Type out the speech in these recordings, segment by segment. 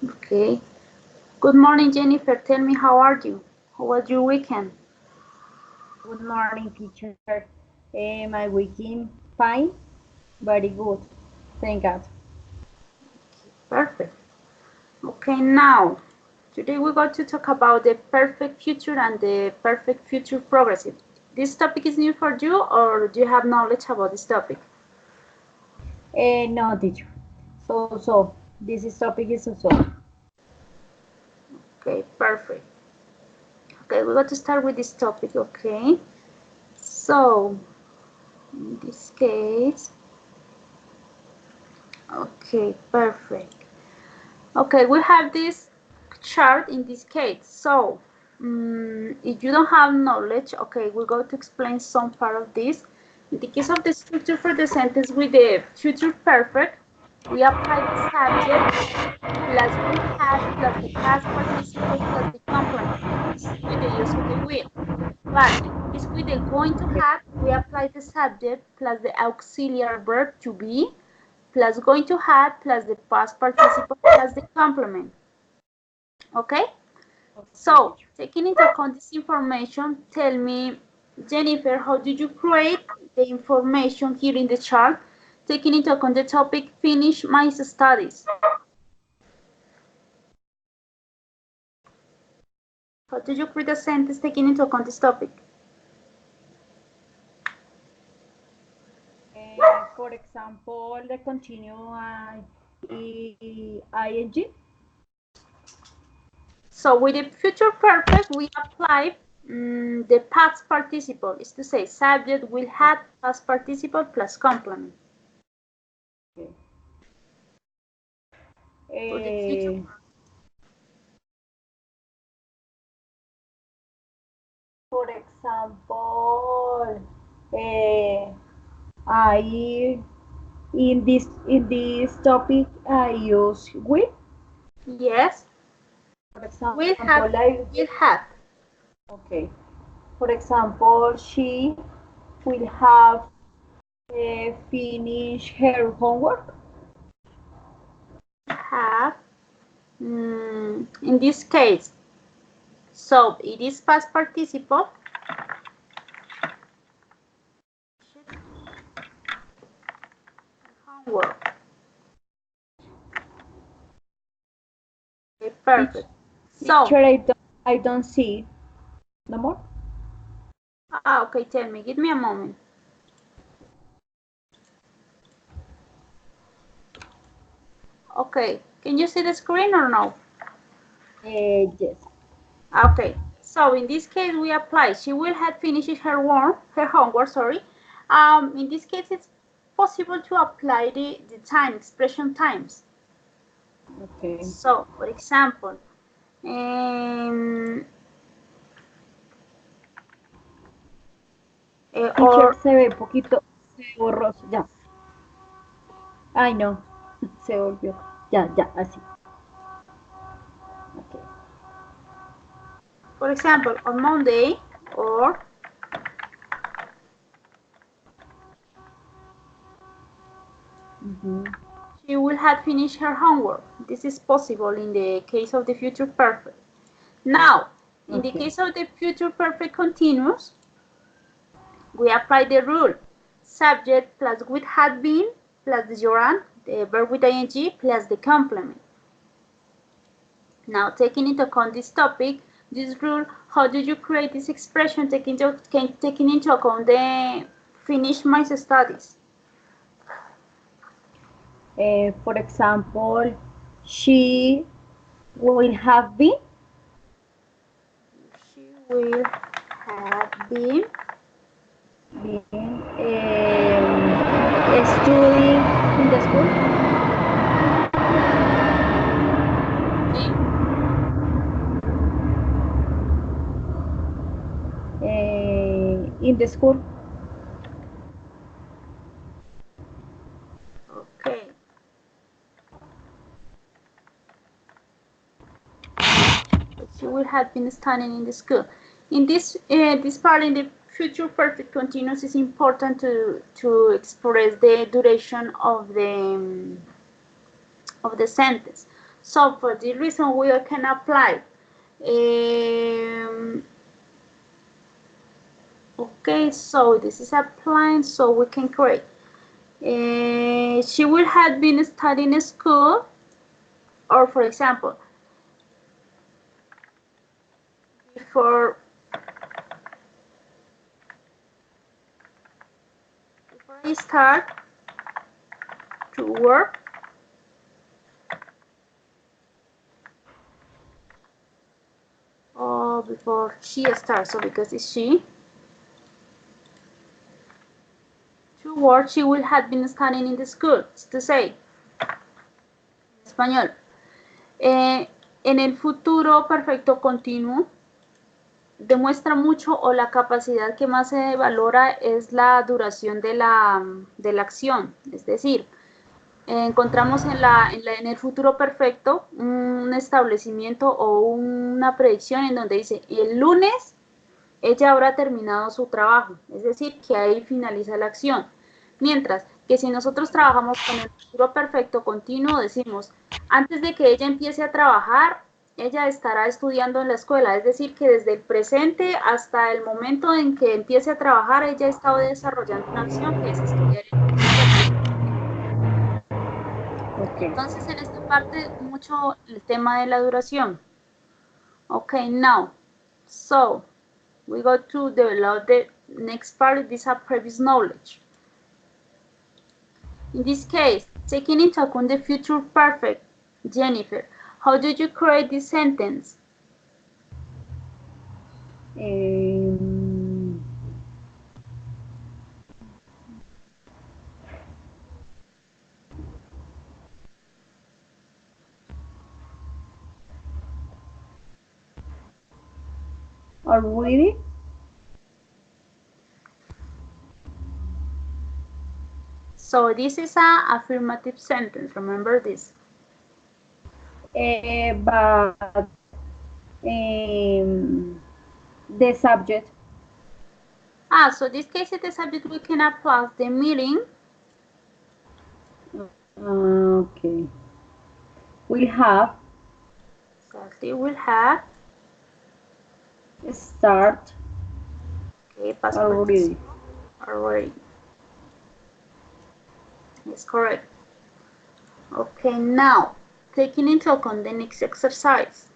Okay. Good morning, Jennifer. Tell me, how are you? How was your weekend? Good morning, teacher. My weekend fine, very good. Thank God. Perfect. Okay, now, today we're going to talk about the perfect future and the perfect future progressive. This topic is new for you, or do you have knowledge about this topic? No, teacher. So, this is topic is so. Okay, perfect. Okay, we're going to start with this topic, okay? So, in this case, okay, perfect. Okay, we have this chart in this case. So, if you don't have knowledge, okay, we're going to explain some part of this. In the case of the structure for the sentence with the future perfect, we apply the subject plus will have plus the past participle plus the complement. This is with the use of the will. But in case with the going to have, we apply the subject plus the auxiliary verb to be plus going to have plus the past participle plus the complement. Okay? Okay, So, teacher. taking into account this information, tell me, Jennifer, how did you create the information here in the chart, taking into account the topic, finish my studies? How did you create a sentence taking into account this topic? For example, the continue ing. So, with the future perfect, we apply the past participle, is to say, subject will have past participle plus complement. Okay. For the future, For example, I in this topic I use will. yes, For will example, have, will have. okay. For example, she will have finished her homework. Have, in this case, so it is past participle. Homework. Okay, Teach, perfect. So, teacher, I don't see. No more. okay, tell me, give me a moment. Okay, can you see the screen or no? Yes. Okay, so in this case we apply, she will have finished her homework, sorry. In this case it's possible to apply the time, expression times. Okay. So, for example, um, Teacher, or se ve poquito, se ve borroso. Ya. Ay, no. Se volvió. Ya, así. Okay. for example, on Monday, or Mhm. she will have finished her homework. This is possible in the case of the future perfect. Now, in the Okay. case of the future perfect continuous, we apply the rule. Subject plus would have been plus the gerund, the verb with ing plus the complement. Now, taking into account this topic, this rule, how do you create this expression taking into account the finish my studies? For example, she will have She will have been been studying in the school. been In the school. okay. She will have been studying in the school. In this part, in the future perfect continuous, is important to express the duration of the sentence. So for this reason, we can apply. Okay, so this is applying, so we can create. She would have been studying in school, or for example, before I start to work, or before she starts, so because it's she, to work, she would have been studying in the school, it's to say, español. En el futuro perfecto continuo, demuestra mucho o la capacidad que más se valora es la duración de la acción, es decir, encontramos en el futuro perfecto un establecimiento o una predicción en donde dice, el lunes ella habrá terminado su trabajo, es decir, que ahí finaliza la acción. Mientras que si nosotros trabajamos con el futuro perfecto continuo, decimos, antes de que ella empiece a trabajar, ella estará estudiando en la escuela, es decir, que desde el presente hasta el momento en que empiece a trabajar, ella está desarrollando una acción que es estudiar en la escuela. Okay. Entonces, en esta parte, mucho el tema de la duración. Okay, now, so, we go to develop the next part, these are previous knowledge. In this case, taking into account the future perfect, Jennifer, how did you create this sentence? Already? So this is an affirmative sentence, remember this. But the subject. So this case in the subject we can apply the meeting. Okay. We have. Exactly, we'll have. Start. Okay, past Already. participle. Already. Yes, correct. Okay, now, taking into account the next exercise.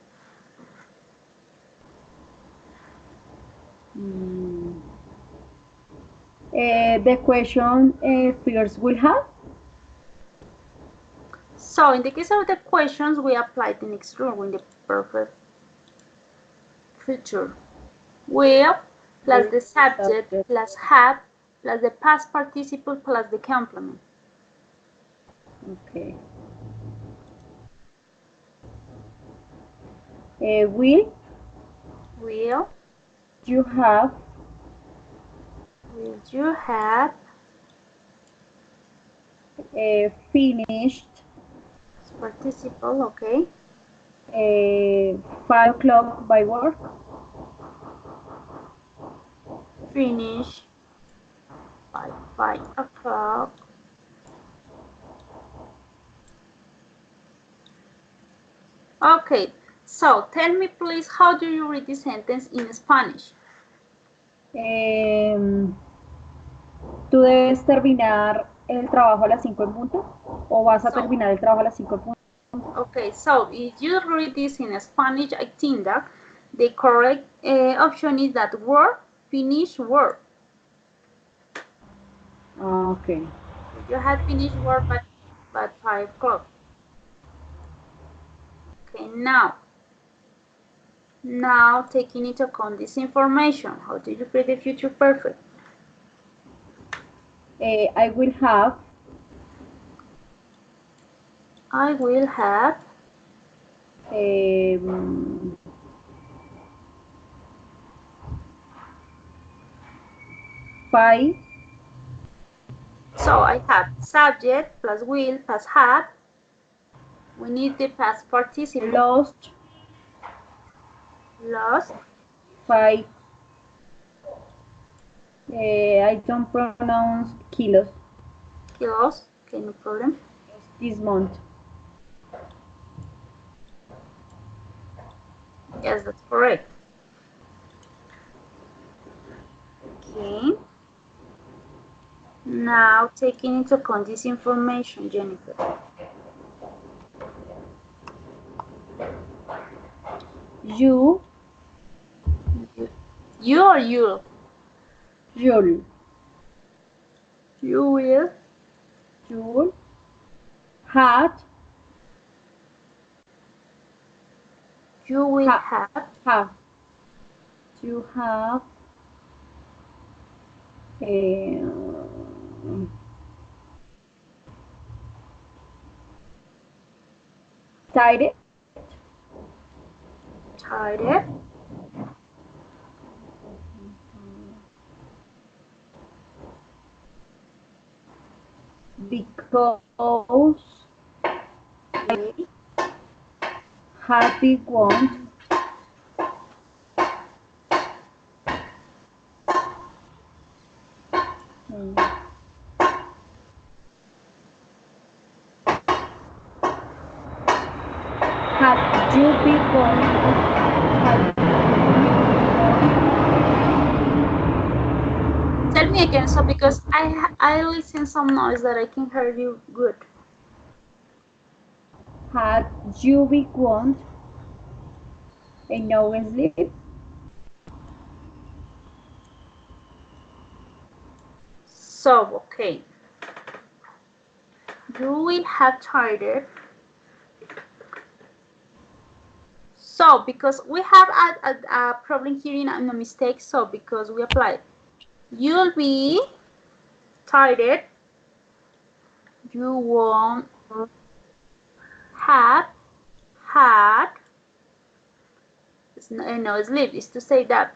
The question first will have. So in the case of the questions, we apply the next rule in the perfect future. Will plus the subject plus have plus the past participle plus the complement. Okay. Will you have finished participle, okay. 5 o'clock by work? Finish by 5 o'clock. Okay, so tell me please, how do you read this sentence in Spanish? ¿Tú debes terminar el trabajo a las 5 en punto? ¿O vas a terminar el trabajo a las 5 en punto? Okay, so if you read this in Spanish, I think that the correct option is that work, finish work. Okay. You had finished work by 5 o'clock. Okay, now taking into account this information, how do you create the future perfect? I will have. Five. So I have subject plus will plus have. We need the past participle. Lost. 5. I don't pronounce kilos. Okay, no problem. This month. Yes, that's correct. Okay. Now, taking into account this information, Jennifer. You, You or you'll? you'll, You will. you'll, had, You will ha, have. you have, tied it, Tied it. because Okay. happy want, had you begun, Tell me again, so because I listen some noise that I can hear you good. had you begun a no sleep? So, okay. You will have tied it. So, because we have a problem here in a mistake, so because we applied, you'll be tied it. You won't have had no sleep. Is to say that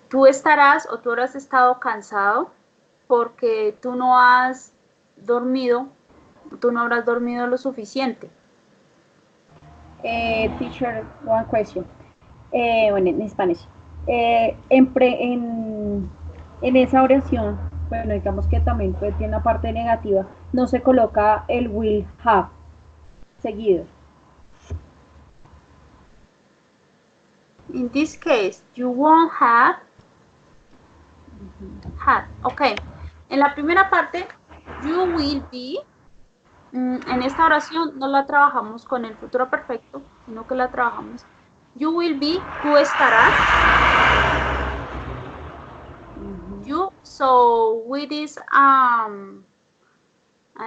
tú estarás o tú habrás estado cansado porque tú no has dormido, tú no habrás dormido lo suficiente. Teacher, one question. Bueno, en Spanish. En esa oración, bueno, digamos que también pues, tiene una parte negativa, no se coloca el will have seguido. In this case, you won't have had. Ok. En la primera parte, you will be. En esta oración no la trabajamos con el futuro perfecto, sino que la trabajamos. You will be, tú estarás. You, so with this a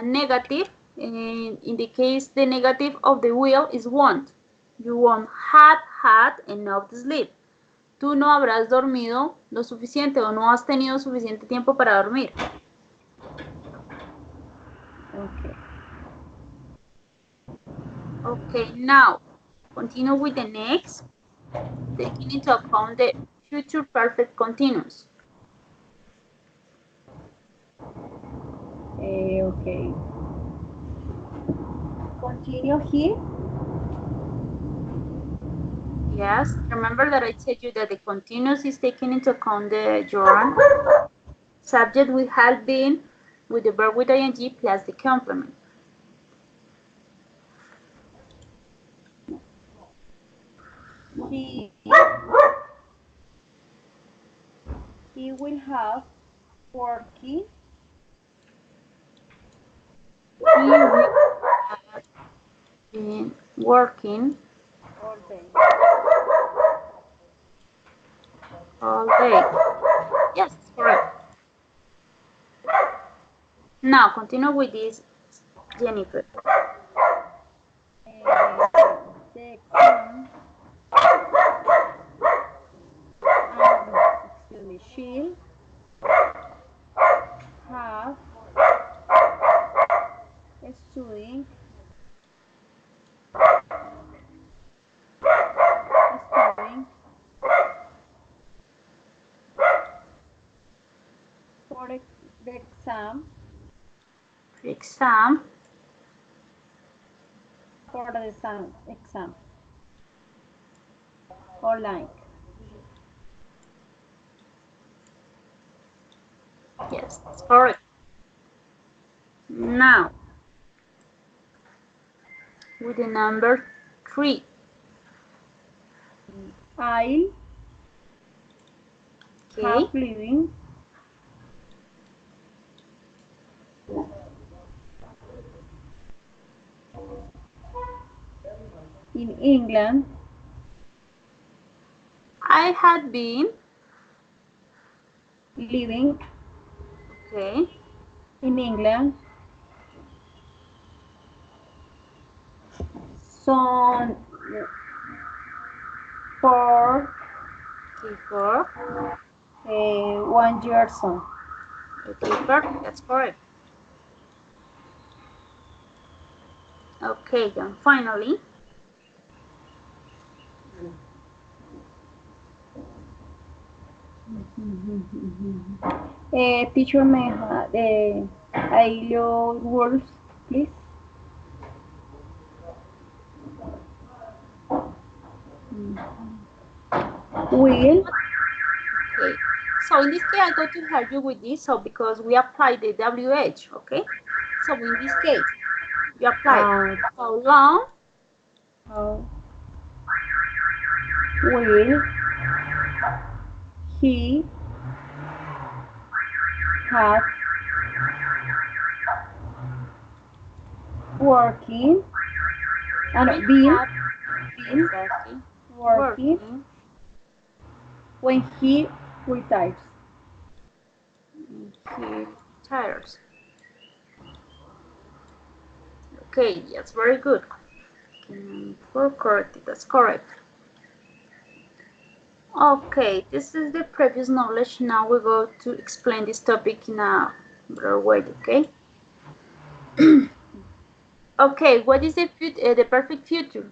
negative, in the case the negative of the will is won't. You won't have had enough sleep. Tú no habrás dormido lo suficiente o no has tenido suficiente tiempo para dormir. Okay. Okay, now continue with the next, taking into account the future perfect continuous. Okay. Continue here. Yes, remember that I said you that the continuous is taking into account the gerund. Subject will have been with the verb with ing plus the complement. He will have working. He will have been working All day. all day. Yes, correct. Now continue with this, Jennifer. The exam. Excuse me. She'll have studying for the exam. Exam. For the exam. Or like. Yes, that's correct. Now, with the number 3. I'll Okay. have living in England I had been. living Okay. in England some for Okay, for. 1 year son. Okay, perfect. That's correct. Okay, and finally, Teacher Meja, your words, please. Will okay. So in this case, I'm going to help you with this. So because we apply the WH, okay? So in this case, you apply uh, how long, how will he have working will and been have been exactly working working when he retires? in his tires. Okay, yes, very good. For correct, that's correct. Okay, this is the previous knowledge. Now we go to explain this topic in a better way, okay? Okay, what is the perfect future?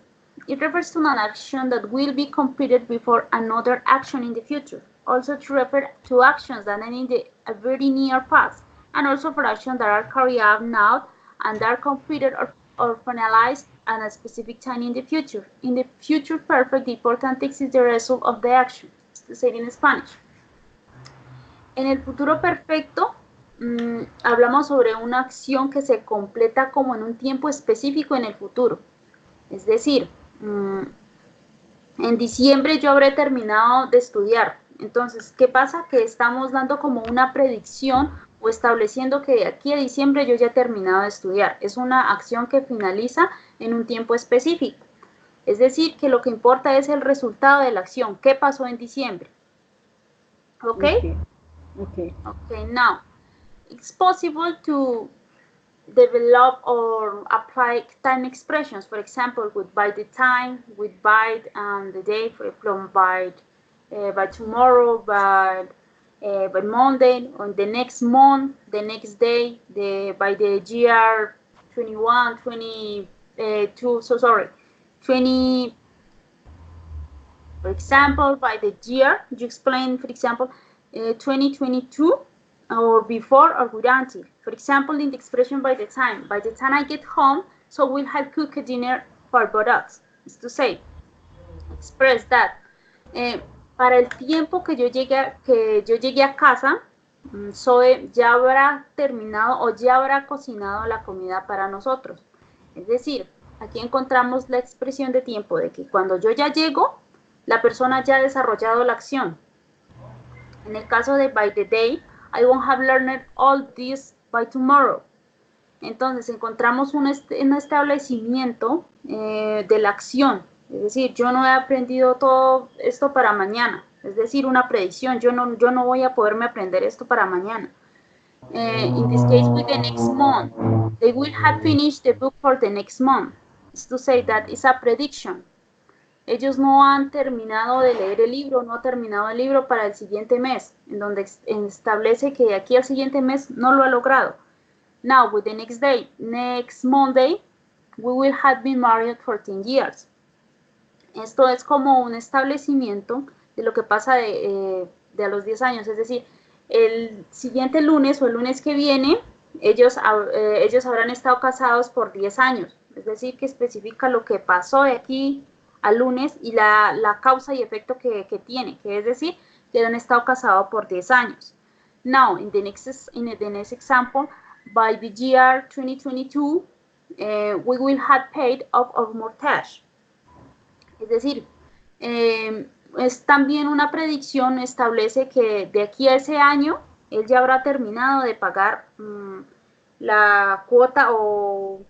It refers to an action that will be completed before another action in the future. Also to refer to actions that end in a very near past, and also for actions that are carried out now and are completed or finalized at a specific time in the future. In the future perfect, the important text is the result of the action, to say it in Spanish. En el futuro perfecto, hablamos sobre una acción que se completa como en un tiempo específico en el futuro. Es decir, en diciembre yo habré terminado de estudiar. Entonces, ¿qué pasa? Que estamos dando como una predicción o estableciendo que de aquí a diciembre yo ya he terminado de estudiar. Es una acción que finaliza en un tiempo específico. Es decir, que lo que importa es el resultado de la acción. ¿Qué pasó en diciembre? ¿Ok? Okay. Okay. Ok, now, it's possible to develop or apply time expressions. For example, with by the time, with by the day, for example, by tomorrow, by Monday, on the next month, the next day, by the year 21, 22, so sorry, 20, for example, by the year, you explain, for example, 2022, or before or with until. For example, in the expression by the time I get home, so we'll have cooked dinner for both us. Is to say, express that. Para el tiempo que yo llegué a casa, Zoe ya habrá terminado o ya habrá cocinado la comida para nosotros. Es decir, aquí encontramos la expresión de tiempo de que cuando yo ya llego, la persona ya ha desarrollado la acción. En el caso de by the day, I won't have learned all this by tomorrow. Entonces encontramos un establecimiento de la acción. Es decir, yo no he aprendido todo esto para mañana. Es decir, una predicción. Yo no voy a poderme aprender esto para mañana. In this case, with the next month, they will have finished the book for the next month. It's to say that it's a prediction. Ellos no han terminado de leer el libro, no ha terminado el libro para el siguiente mes, en donde establece que de aquí al siguiente mes no lo ha logrado. Now, with the next day, next Monday, we will have been married for 10 years. Esto es como un establecimiento de lo que pasa de a los 10 años, es decir, el siguiente lunes o el lunes que viene, ellos habrán estado casados por 10 años, es decir, que especifica lo que pasó de aquí al lunes y la causa y efecto que tiene, que es decir, que han estado casados por 10 años. Now, in the next example, by the year 2022, we will have paid off our mortgage. Es decir, es también una predicción, establece que de aquí a ese año él ya habrá terminado de pagar la cuota o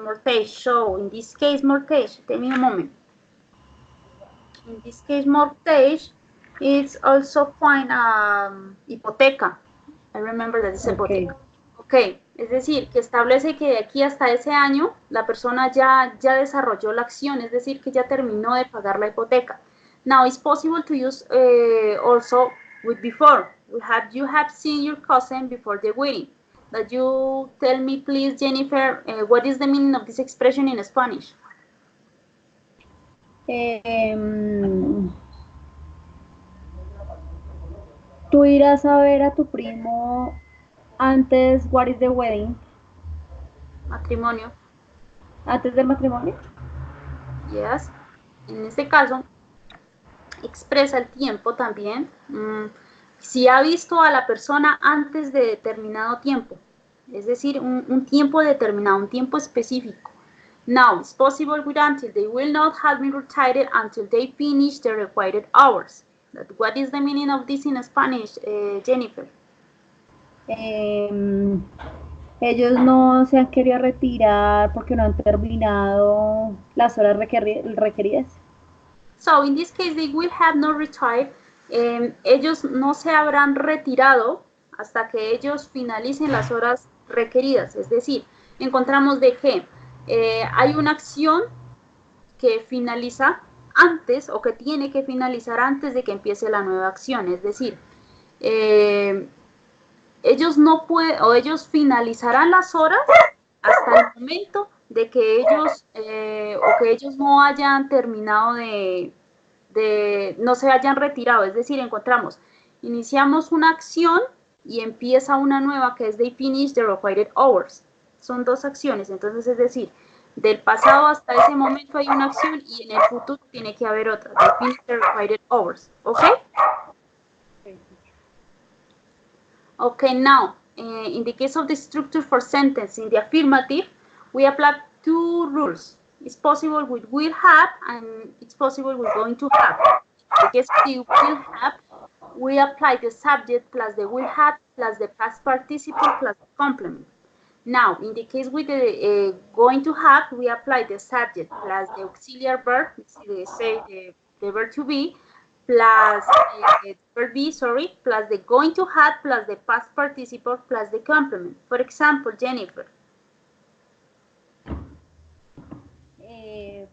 mortgage. So, in this case, mortgage, tell me a moment. In this case, mortgage is also fine hipoteca. I remember that it's hipoteca. Ok, es decir, que establece que de aquí hasta ese año la persona ya desarrolló la acción, es decir, que ya terminó de pagar la hipoteca. Now, it's possible to use also with before. You have seen your cousin before the wedding. That you tell me, please, Jennifer, what is the meaning of this expression in Spanish? Tú irás a ver a tu primo antes, what is the wedding? Matrimonio. ¿Antes del matrimonio? Yes. En este caso, expresa el tiempo también. Si ha visto a la persona antes de determinado tiempo, es decir, un tiempo determinado, un tiempo específico. Now, it's possible with until. They will not have been retired until they finish the required hours. What is the meaning of this in Spanish, Jennifer? Ellos no se han querido retirar porque no han terminado las horas requeridas. So, in this case, they will have not retired. Ellos no se habrán retirado hasta que ellos finalicen las horas requeridas. Es decir, encontramos de que hay una acción que finaliza antes o que tiene que finalizar antes de que empiece la nueva acción. Es decir, ellos no pueden o ellos finalizarán las horas hasta el momento de que ellos o que ellos no hayan terminado no se hayan retirado. Es decir, iniciamos una acción y empieza una nueva que es they finish the required hours. Son dos acciones, entonces es decir, del pasado hasta ese momento hay una acción y en el futuro tiene que haber otra. They finish the required hours. ¿Ok? Okay, now, in the case of the structure for sentence in the affirmative, we apply two rules. It's possible with will have and it's possible with going to have. In the case of the will have, we apply the subject plus the will have plus the past participle plus the complement. Now, in the case with the going to have, we apply the subject plus the auxiliary verb, the verb to be, plus verb be, plus the going to have, plus the past participle, plus the complement. For example, Jennifer.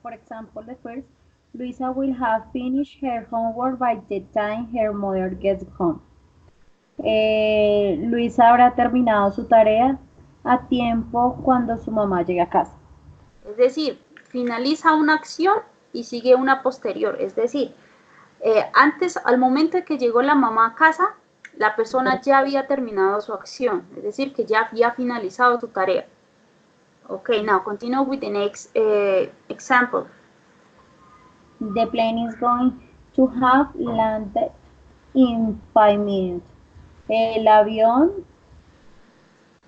For example, the first, Luisa will have finished her homework by the time her mother gets home. Luisa habrá terminado su tarea a tiempo cuando su mamá llegue a casa. Es decir, finaliza una acción y sigue una posterior. Es decir, antes, al momento de que llegó la mamá a casa, la persona ya había terminado su acción. Es decir, que ya había finalizado su tarea. Okay, now continue with the next example. The plane is going to have landed in 5 minutes. El avión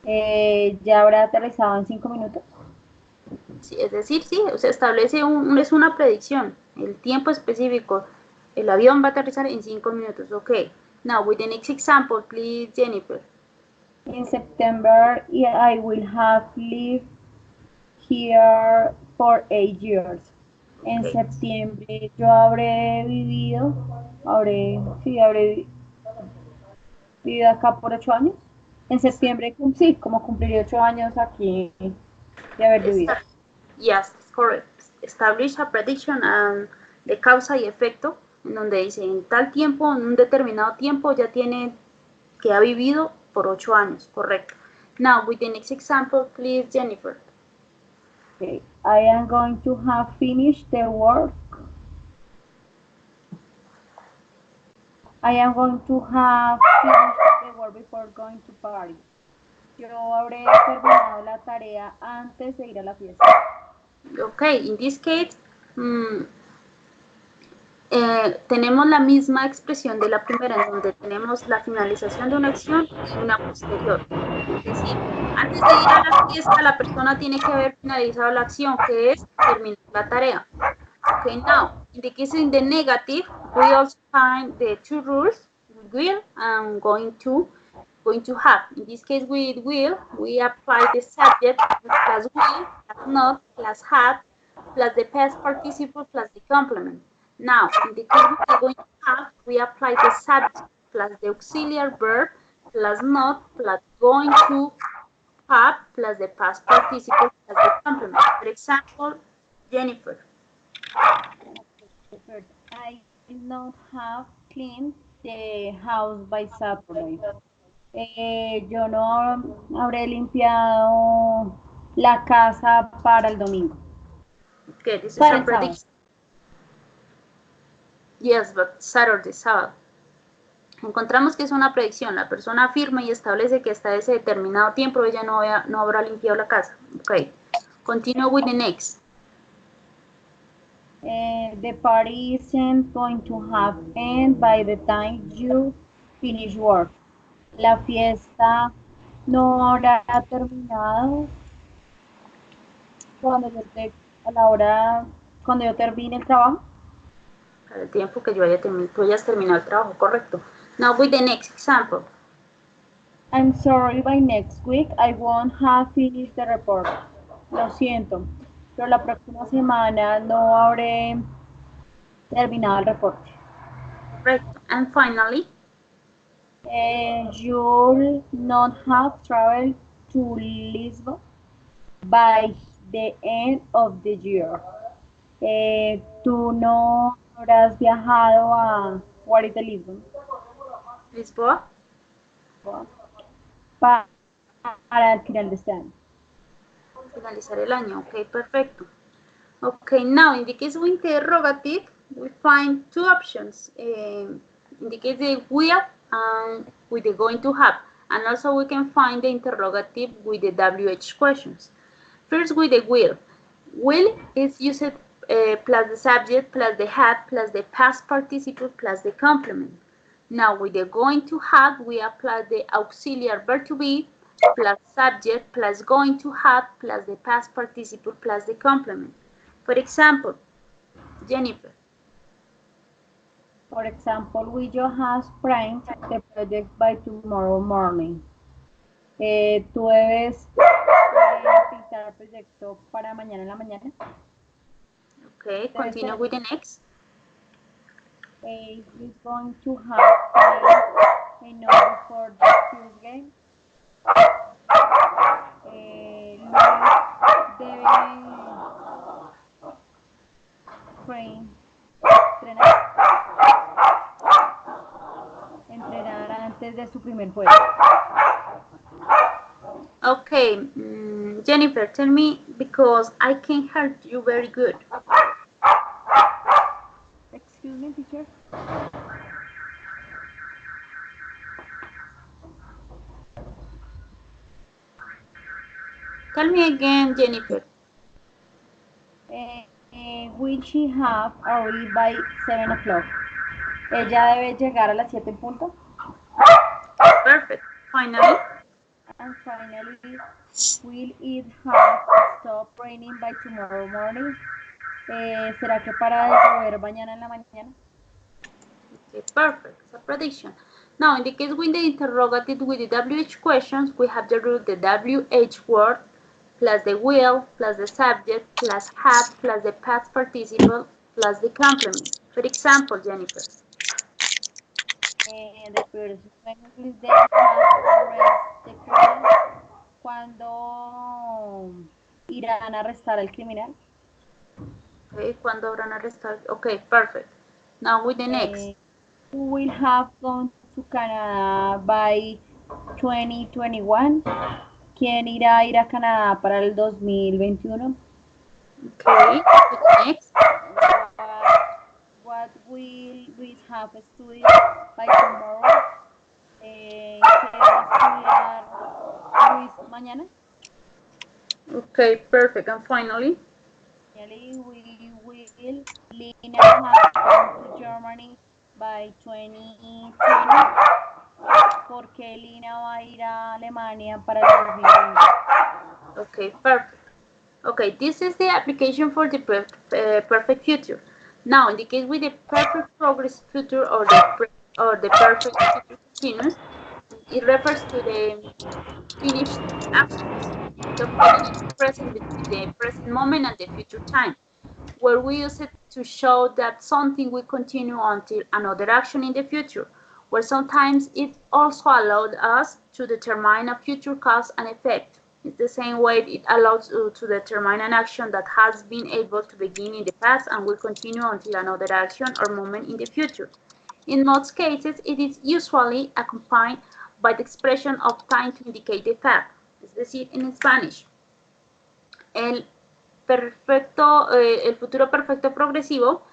ya habrá aterrizado en 5 minutos. Sí, es decir, sí, se establece es una predicción, el tiempo específico. El avión va a aterrizar en 5 minutos. Okay, now with the next example, please, Jennifer. In September, I will have lived here for 8 years. En septiembre yo habré vivido acá por 8 años. En septiembre, sí, como cumpliré 8 años aquí de haber vivido. Yes, correct. Establish a prediction de causa y efecto, en donde dice en tal tiempo, en un determinado tiempo, ya tiene que ha vivido por 8 años, correcto. Now, with the next example, please, Jennifer. Okay. I am going to have finished the work. I am going to have finished the work before going to party. Yo habré terminado la tarea antes de ir a la fiesta. Okay, in this case, tenemos la misma expresión de la primera, en donde tenemos la finalización de una acción y una posterior. Es decir, antes de ir a la fiesta, la persona tiene que haber finalizado la acción, que es terminar la tarea. Okay, now, in the case in the negative, we also find the two rules, will and going to have. In this case, with will, we apply the subject plus will, plus not, plus had, plus the past participle, plus the complement. Now, in the case we are going to have, we apply the subject plus the auxiliary verb, plus not, plus going to have, plus the past participle, plus the complement. For example, Jennifer. First, I will not have cleaned the house by Saturday. Yo no habré limpiado la casa para el domingo, Okay, this is para a el sábado. prediction. Yes, but Saturday, sábado. Encontramos que es una predicción. La persona afirma y establece que hasta ese determinado tiempo ella no habrá limpiado la casa. Okay. Continue with the next. The party isn't going to have end by the time you finish work. La fiesta no habrá terminado cuando cuando yo termine el trabajo. Para el tiempo que yo tú hayas terminado el trabajo, correcto. Now with the next example. I'm sorry, by next week I won't have finished the report. Lo siento, pero la próxima semana no habré terminado el reporte. Correct. And finally. You'll not have traveled to Lisbon by the end of the year. Tú no habrás viajado a what is the Lisbon? Lisboa. Para el final de este año. Finalizar el año. Okay, perfecto. Okay, now in the case of interrogative, we find two options. Indicate the will and with the going to have. And also we can find the interrogative with the WH questions. First with the will. Will is used plus the subject, plus the had, plus the past participle, plus the complement. Now with the going to have, we apply the auxiliary verb to be, plus subject, plus going to have, plus the past participle, plus the complement. For example, Jennifer. For example, we just have print the project by tomorrow morning. Tú debes pintar el proyecto para mañana en la mañana. Okay, continue with the next. He's going to have a note for the first game. Luis debe entrenar antes de su primer juego. Okay, Jennifer, tell me because I can hear you very good. Excuse me, teacher. Tell me again, Jennifer. Will she have arrived by 7 o'clock? Ella debe llegar a las 7 en punto. Perfect. Finally. And finally, will it have stopped raining by tomorrow morning? ¿Será que para de llover mañana en la mañana? Okay, perfect. It's a prediction. Now, in the case with the interrogative with the WH questions, we have the rule the WH word plus the will plus the subject plus had plus the past participle plus the complement. For example, Jennifer. The person when they have arrest the criminal. ¿Cuándo irán a arrestar al criminal? Okay, ¿cuándo habrán arrestado? Okay, perfect. Now with the next. Who will have gone to Canada by 2021? ¿Quién irá a ir a Canadá para el 2021? Okay, with the next. What will Luis have studied by tomorrow? ¿Qué va a estudiar Luis mañana? Okay, perfect. And finally. Finally, we will Lina have gone to Germany by 2020. ¿Por qué Lina va a ir a Alemania para el 2020? Okay, perfect. Okay, this is the application for the perfect future. Now, in the case with the perfect progress future or the perfect future continuous, it refers to the finished actions, documented in the present between the present moment and the future time, where we use it to show that something will continue until another action in the future, where sometimes it also allowed us to determine a future cause and effect. It's the same way it allows you to determine an action that has been able to begin in the past and will continue until another action or moment in the future. In most cases, it is usually accompanied by the expression of time to indicate the fact, es decir, en Spanish. El el futuro perfecto progresivo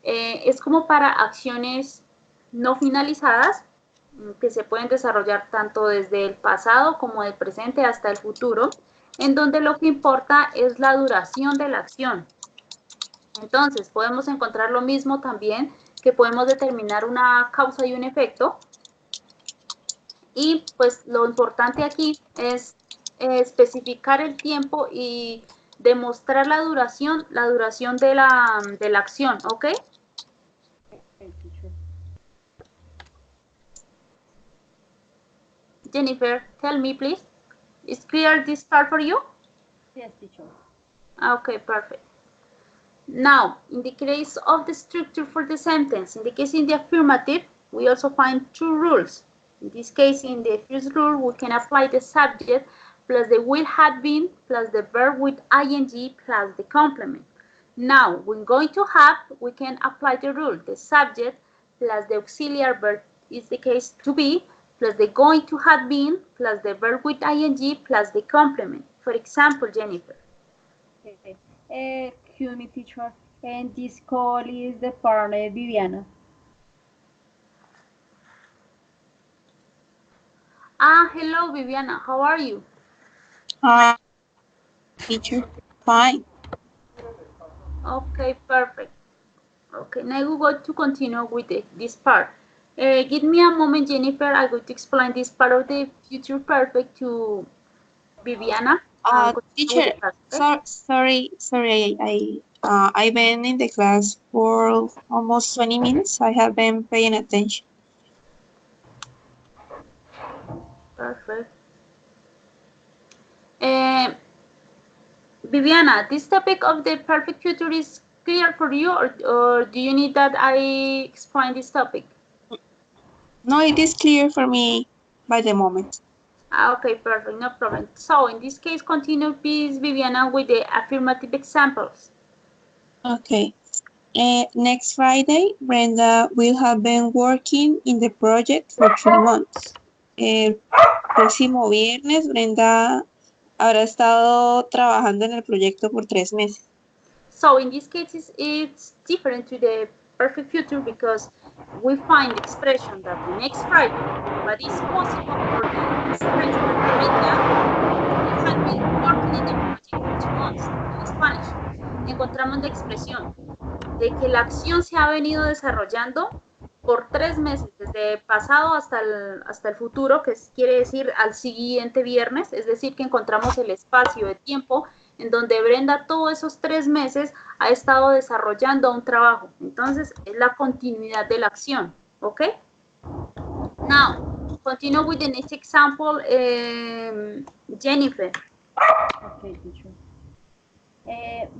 es como para acciones no finalizadas que se pueden desarrollar tanto desde el pasado como del presente hasta el futuro, en donde lo que importa es la duración de la acción. Entonces, podemos encontrar lo mismo también, que podemos determinar una causa y un efecto. Y pues lo importante aquí es especificar el tiempo y demostrar la duración de la acción, ¿ok? Okay, teacher. Jennifer, tell me please, is clear this part for you? Yes, teacher. Okay, perfect. Now, in the case of the structure for the sentence, in the case in the affirmative, we also find two rules. In this case, in the first rule, we can apply the subject plus the will have been plus the verb with ing plus the complement. Now, when going to have, we can apply the rule, the subject plus the auxiliary verb is the case to be plus the going to have been plus the verb with ing plus the complement. For example, Jennifer. Okay. Excuse me, teacher. And this call is the partner Viviana. Hello, Viviana. How are you? Hi, teacher. Fine. Okay, perfect. Okay, now we go to continue with this part. Give me a moment, Jennifer. I'm going to explain this part of the future perfect to Viviana. Teacher, Okay? sorry. I've been in the class for almost 20 minutes. I have been paying attention. Perfect. Viviana, this topic of the perfect future is clear for you, or do you need that I explain this topic? No, it is clear for me by the moment. Okay, perfect, no problem. So in this case, continue please, Viviana, with the affirmative examples. Okay. Next Friday, Brenda will have been working in the project for 3 months. El próximo viernes, Brenda habrá estado trabajando en el proyecto por 3 meses. So in this case, it's different to the perfect future because we find the expression that the next Friday, but it's possible for the expression that Brenda has been working in the project for 2 months in Spanish. Encontramos la expresión de que la acción se ha venido desarrollando por 3 meses, desde el pasado hasta el futuro, que quiere decir al siguiente viernes, es decir, que encontramos el espacio de tiempo en donde Brenda todos esos 3 meses ha estado desarrollando un trabajo. Entonces, es la continuidad de la acción, ¿ok? Now, continue with the next example, Jennifer. Okay, teacher.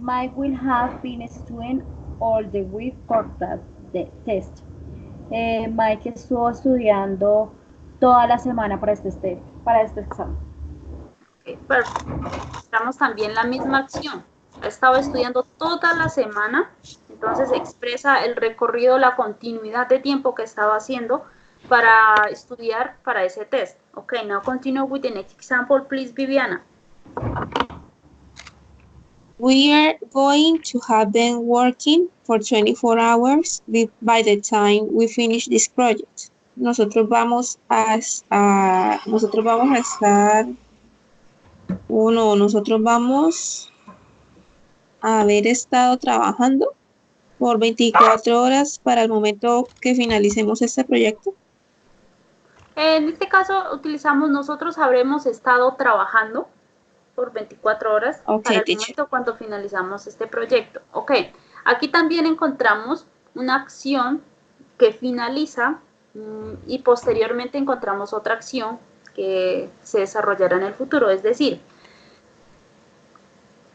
Mike will have been studying all the week for the test. Mike estuvo estudiando toda la semana para este examen. Okay, perfecto. Estamos también la misma acción. Ha estado estudiando toda la semana, entonces expresa el recorrido, la continuidad de tiempo que estaba haciendo para estudiar para ese test. Okay, now continue with the next example, please, Viviana. We are going to have been working for 24 hours by the time we finish this project. Nosotros vamos a estar, nosotros vamos a haber estado trabajando por 24 horas para el momento que finalicemos este proyecto. En este caso utilizamos nosotros habremos estado trabajando. por 24 horas Okay, para el teacher. momento cuando finalizamos este proyecto. Ok, aquí también encontramos una acción que finaliza y posteriormente encontramos otra acción que se desarrollará en el futuro. Es decir,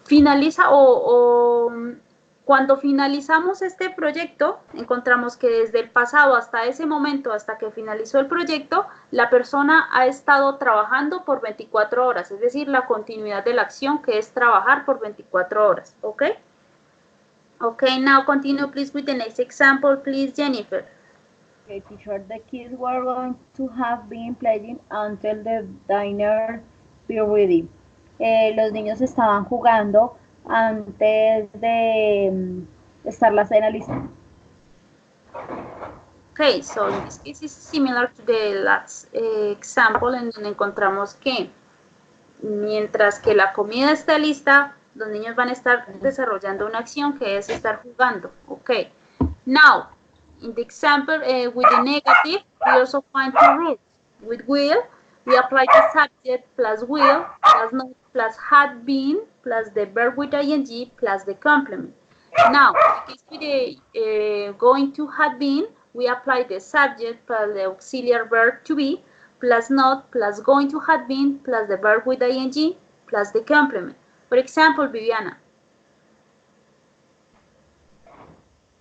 finaliza cuando finalizamos este proyecto, encontramos que desde el pasado hasta ese momento, hasta que finalizó el proyecto, la persona ha estado trabajando por 24 horas, es decir, la continuidad de la acción que es trabajar por 24 horas, ¿ok? Okay, now continue please with the next example, please, Jennifer. Okay, teacher, the kids were going to have been playing until the dinner be ready. Los niños estaban jugando antes de estar la cena lista. Okay, so in this case is similar to the last example, en donde encontramos que mientras que la comida está lista, los niños van a estar desarrollando una acción que es estar jugando. Okay, now in the example with the negative, we also find two rules. With will, we apply the subject plus will plus not plus had been plus the verb with ing plus the complement. Now, in case with the going to had been, we apply the subject plus the auxiliary verb to be plus not plus going to had been plus the verb with ing plus the complement. For example, Viviana.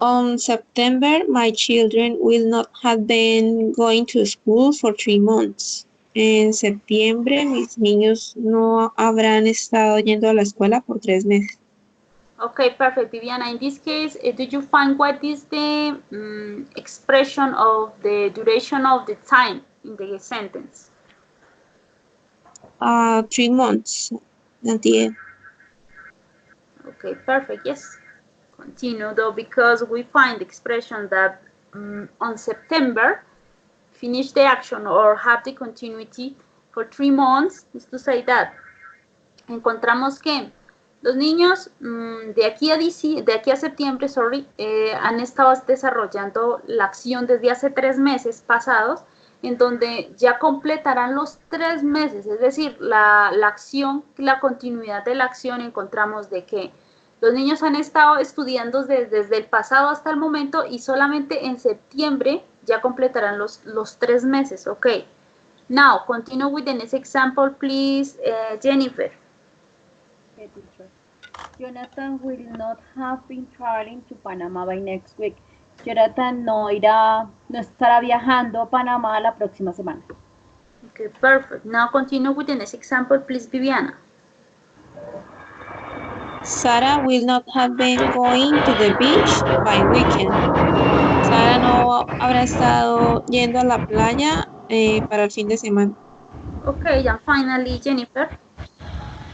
On September, my children will not have been going to school for 3 months. En septiembre, mis niños no habrán estado yendo a la escuela por 3 meses. Okay, perfect, Viviana. In this case, did you find what is the expression of the duration of the time in the sentence? 3 months at the end. Okay, perfect, yes. Continue though, because we find the expression that on September, finish the action or have the continuity for 3 months, is to say that encontramos que los niños de aquí a septiembre, han estado desarrollando la acción desde hace 3 meses pasados, en donde ya completarán los 3 meses, es decir, la acción, la continuidad de la acción, encontramos de que los niños han estado estudiando desde el pasado hasta el momento y solamente en septiembre ya completarán los 3 meses, ok. Now, continue with the next example, please, Jennifer. Okay, teacher. Jonathan will not have been traveling to Panama by next week. Jonathan no estará viajando a Panamá la próxima semana. Okay, perfect. Now continue with the next example, please, Viviana. Sarah will not have been going to the beach by weekend. Sara no habrá estado yendo a la playa para el fin de semana. Okay, and finally, Jennifer.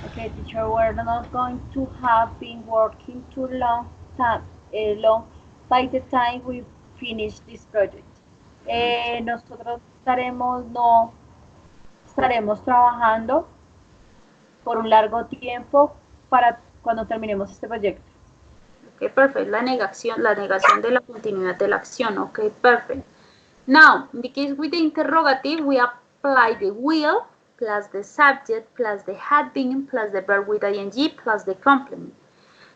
Okay, teacher, we're not going to have been working too long by the time we finish this project. Nosotros no estaremos trabajando por un largo tiempo para cuando terminemos este proyecto. Okay, perfect. La negación de la continuidad de la acción. Okay, perfect. Now, in the case with the interrogative, we apply the will plus the subject plus the had been plus the verb with ing plus the complement.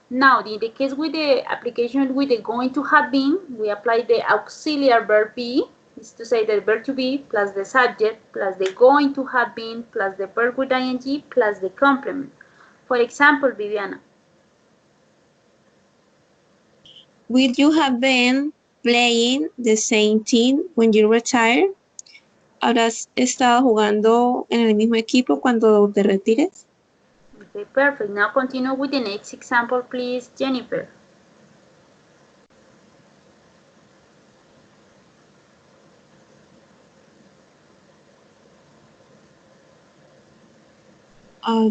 Now, in the case with the application with the going to have been, we apply the auxiliary verb be, is to say the verb to be plus the subject plus the going to have been plus the verb with ing plus the complement. For example, Viviana. Will you have been playing the same team when you retire? ¿Habrás estado jugando en el mismo equipo cuando te retires? Okay, perfect. Now continue with the next example, please, Jennifer.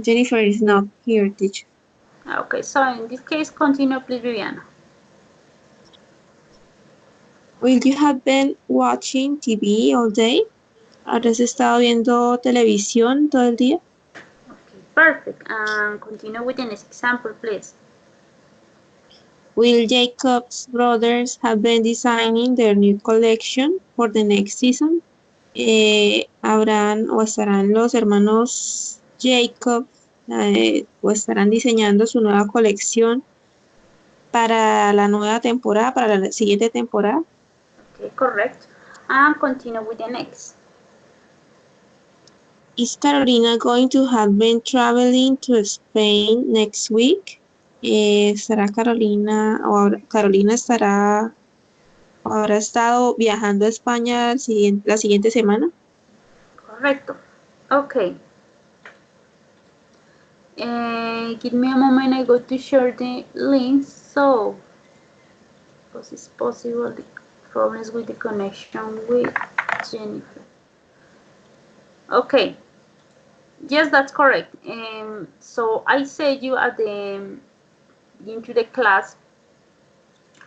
Jennifer is not here, teacher. Okay, so in this case, continue, please, Viviana. Will you have been watching TV all day? ¿Habrás estado viendo televisión todo el día? Okay, perfect. And continue with the next example, please. Will Jacob's brothers have been designing their new collection for the next season? ¿Habrán o estarán los hermanos Jacob pues estarán diseñando su nueva colección para la nueva temporada, para la siguiente temporada. Okay, correct. And continue with the next. Is Carolina going to have been traveling to Spain next week? ¿Estará Carolina o Carolina estará o habrá estado viajando a España la siguiente semana? Correcto. Okay. Give me a moment, I go to share the link. So, because it's possible the problems with the connection with Jennifer. Okay. Yes, that's correct. So I said you at the into the class.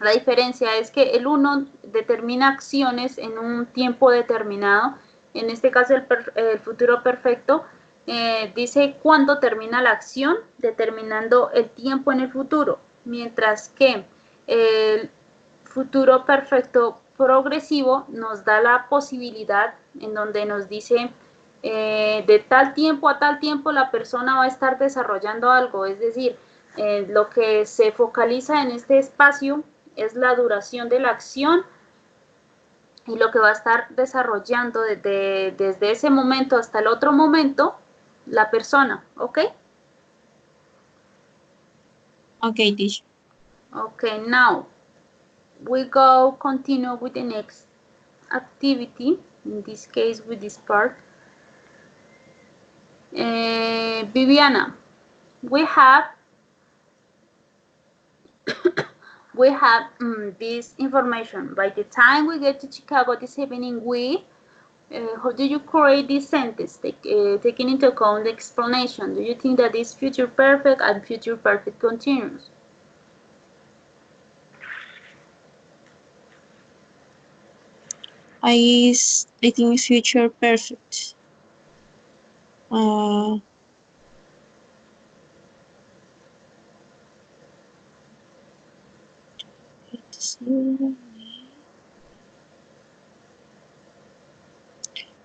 La diferencia es que el 1 determina acciones en un tiempo determinado. En este caso, el futuro perfecto dice cuándo termina la acción, determinando el tiempo en el futuro. Mientras que el futuro perfecto progresivo nos da la posibilidad en donde nos dice de tal tiempo a tal tiempo la persona va a estar desarrollando algo. Es decir, lo que se focaliza en este espacio es la duración de la acción y lo que va a estar desarrollando desde ese momento hasta el otro momento la persona, ¿ok? Okay, teacher. Okay, now we go continue with the next activity, in this case with this part. Viviana, we have this information. By the time we get to Chicago this evening, how do you create this sentence, taking into account the explanation? Do you think that is future perfect and future perfect continuous? I think it's future perfect.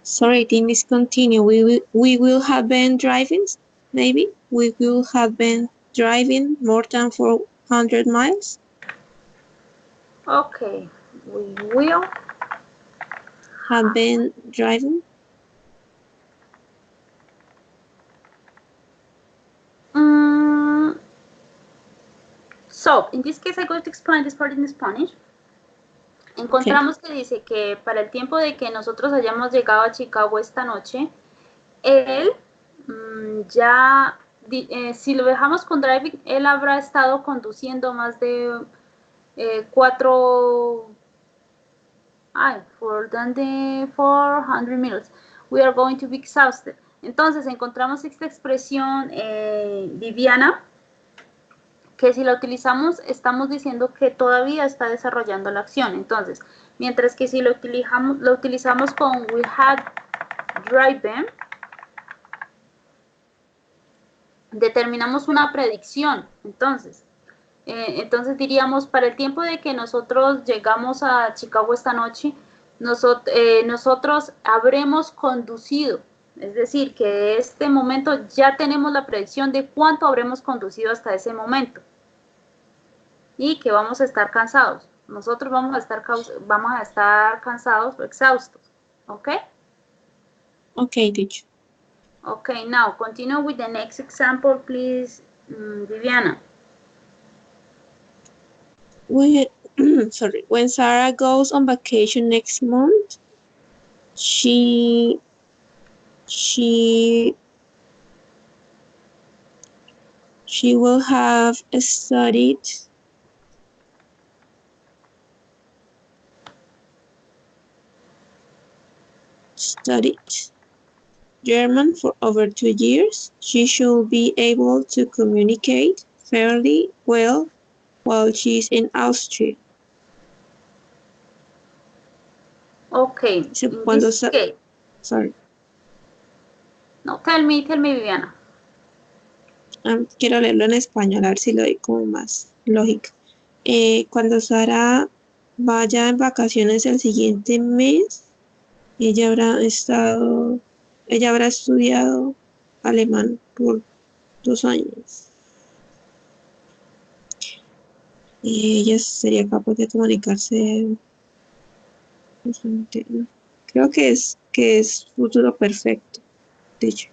Sorry, I think it's continue. We will have been driving, maybe? We will have been driving more than 400 miles. Okay, we will have been driving. So, in this case, I'm going to explain this part in Spanish. Encontramos que dice que para el tiempo de que nosotros hayamos llegado a Chicago esta noche, él ya, si lo dejamos con driving, él habrá estado conduciendo más de 400 minutes. We are going to be exhausted. Entonces, encontramos esta expresión, Viviana, que si la utilizamos, estamos diciendo que todavía está desarrollando la acción. Entonces, mientras que si lo utilizamos con we had driven, determinamos una predicción. Entonces diríamos, para el tiempo de que nosotros llegamos a Chicago esta noche, nosotros habremos conducido. Es decir, que de este momento ya tenemos la predicción de cuánto habremos conducido hasta ese momento. Y que vamos a estar cansados. Nosotros vamos a estar cansados o exhaustos. ¿Ok? Ok, teacher. Okay, now continue with the next example, please, Viviana. When Sarah goes on vacation next month, she will have studied German for over 2 years. She should be able to communicate fairly well while she's in Austria. Okay. Sorry. No, tell me, Viviana. Quiero leerlo en español, a ver si lo doy como más lógica. Cuando Sara vaya en vacaciones el siguiente mes, ella habrá estudiado alemán por 2 años. Y ella sería capaz de comunicarse. Creo que es futuro perfecto, dicho.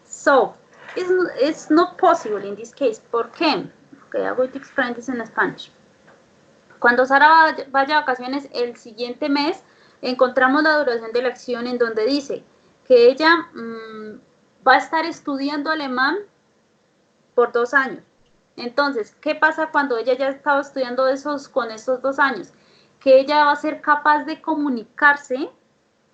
So, it's not possible in this case. ¿Por qué? Okay, I'm going to explain this in Spanish. Cuando Sara vaya a vacaciones el siguiente mes, encontramos la duración de la acción en donde dice que ella va a estar estudiando alemán por 2 años. Entonces, ¿qué pasa cuando ella ya estaba estudiando con esos 2 años? Que ella va a ser capaz de comunicarse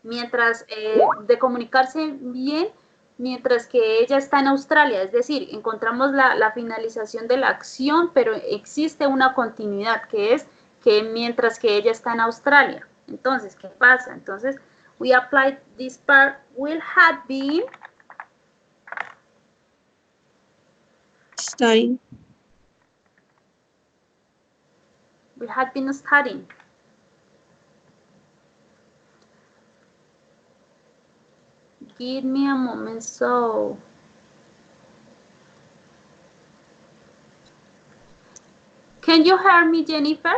de comunicarse bien mientras que ella está en Australia. Es decir, encontramos la finalización de la acción, pero existe una continuidad que es que mientras que ella está en Australia. Entonces, ¿qué pasa? Entonces, we applied this part will have been Studying. will have been studying. Give me a moment, so can you hear me, Jennifer?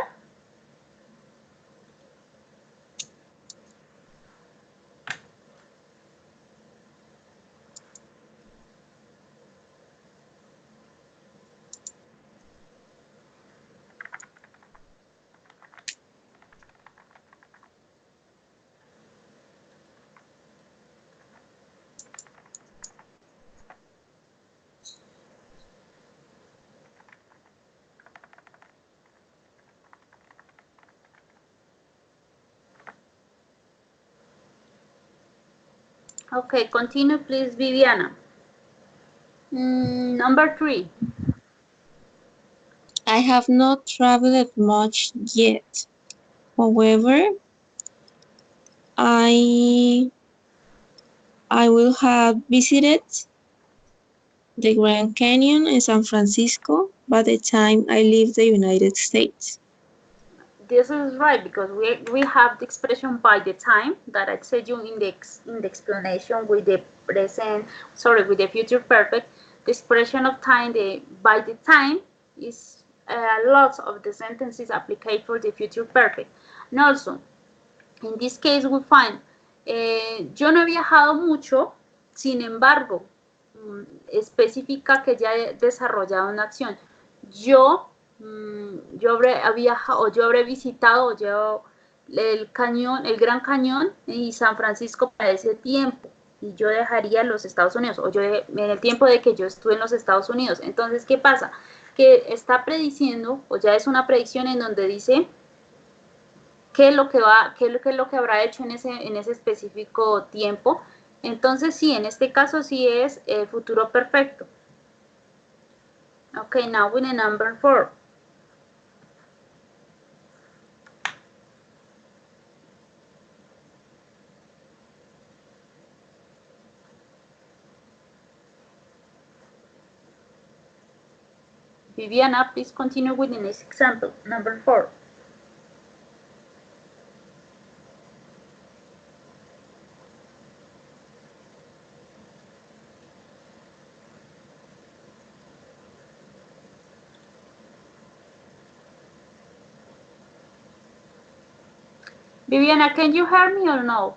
Okay, continue, please, Viviana. Number 3. I have not traveled much yet. However, I will have visited the Grand Canyon in San Francisco by the time I leave the United States. This is right because we have the expression by the time that I said you in the explanation with the present, sorry, with the future perfect. The expression of time, the by the time, is lots of the sentences applicate for the future perfect. And also, in this case we find, yo no he viajado mucho, sin embargo, especifica que ya he desarrollado una acción. Yo habré viajado, o yo habré visitado el cañón, el Gran Cañón y San Francisco para ese tiempo, y yo dejaría los Estados Unidos, o yo en el tiempo de que yo estuve en los Estados Unidos. Entonces, ¿qué pasa? Que está prediciendo, o ya es una predicción en donde dice qué es lo que habrá hecho en ese específico tiempo. Entonces, sí, en este caso sí es futuro perfecto. Okay, now with the number 4. Viviana, please continue with the next example, number 4. Viviana, can you hear me or no?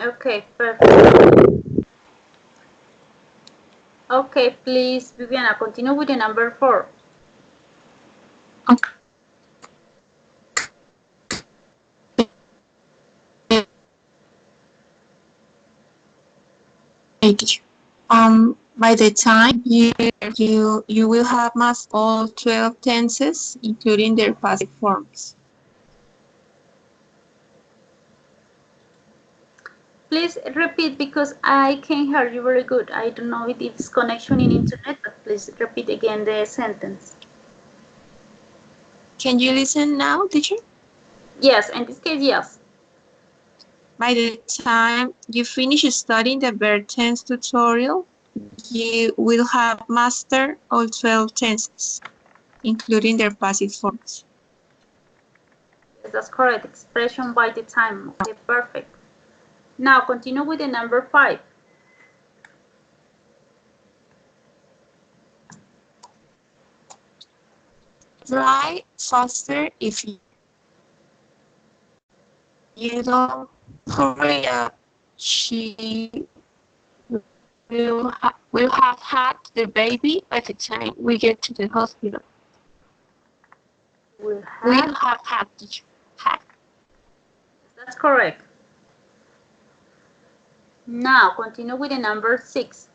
Okay, perfect. Okay, please, Viviana, continue with the number 4. By the time you will have mastered all 12 tenses, including their passive forms. Please repeat because I can't hear you very good. I don't know if it's connection in internet, but please repeat again the sentence. Can you listen now, teacher? Yes, in this case, yes. By the time you finish studying the verb tense tutorial, you will have mastered all 12 tenses, including their passive forms. Yes, that's correct. Expression by the time. Okay, perfect. Now continue with the number 5. Try faster if you don't hurry up. She will have had the baby by the time we get to the hospital. Will Will have. have had. That's correct. Now continue with the number 6.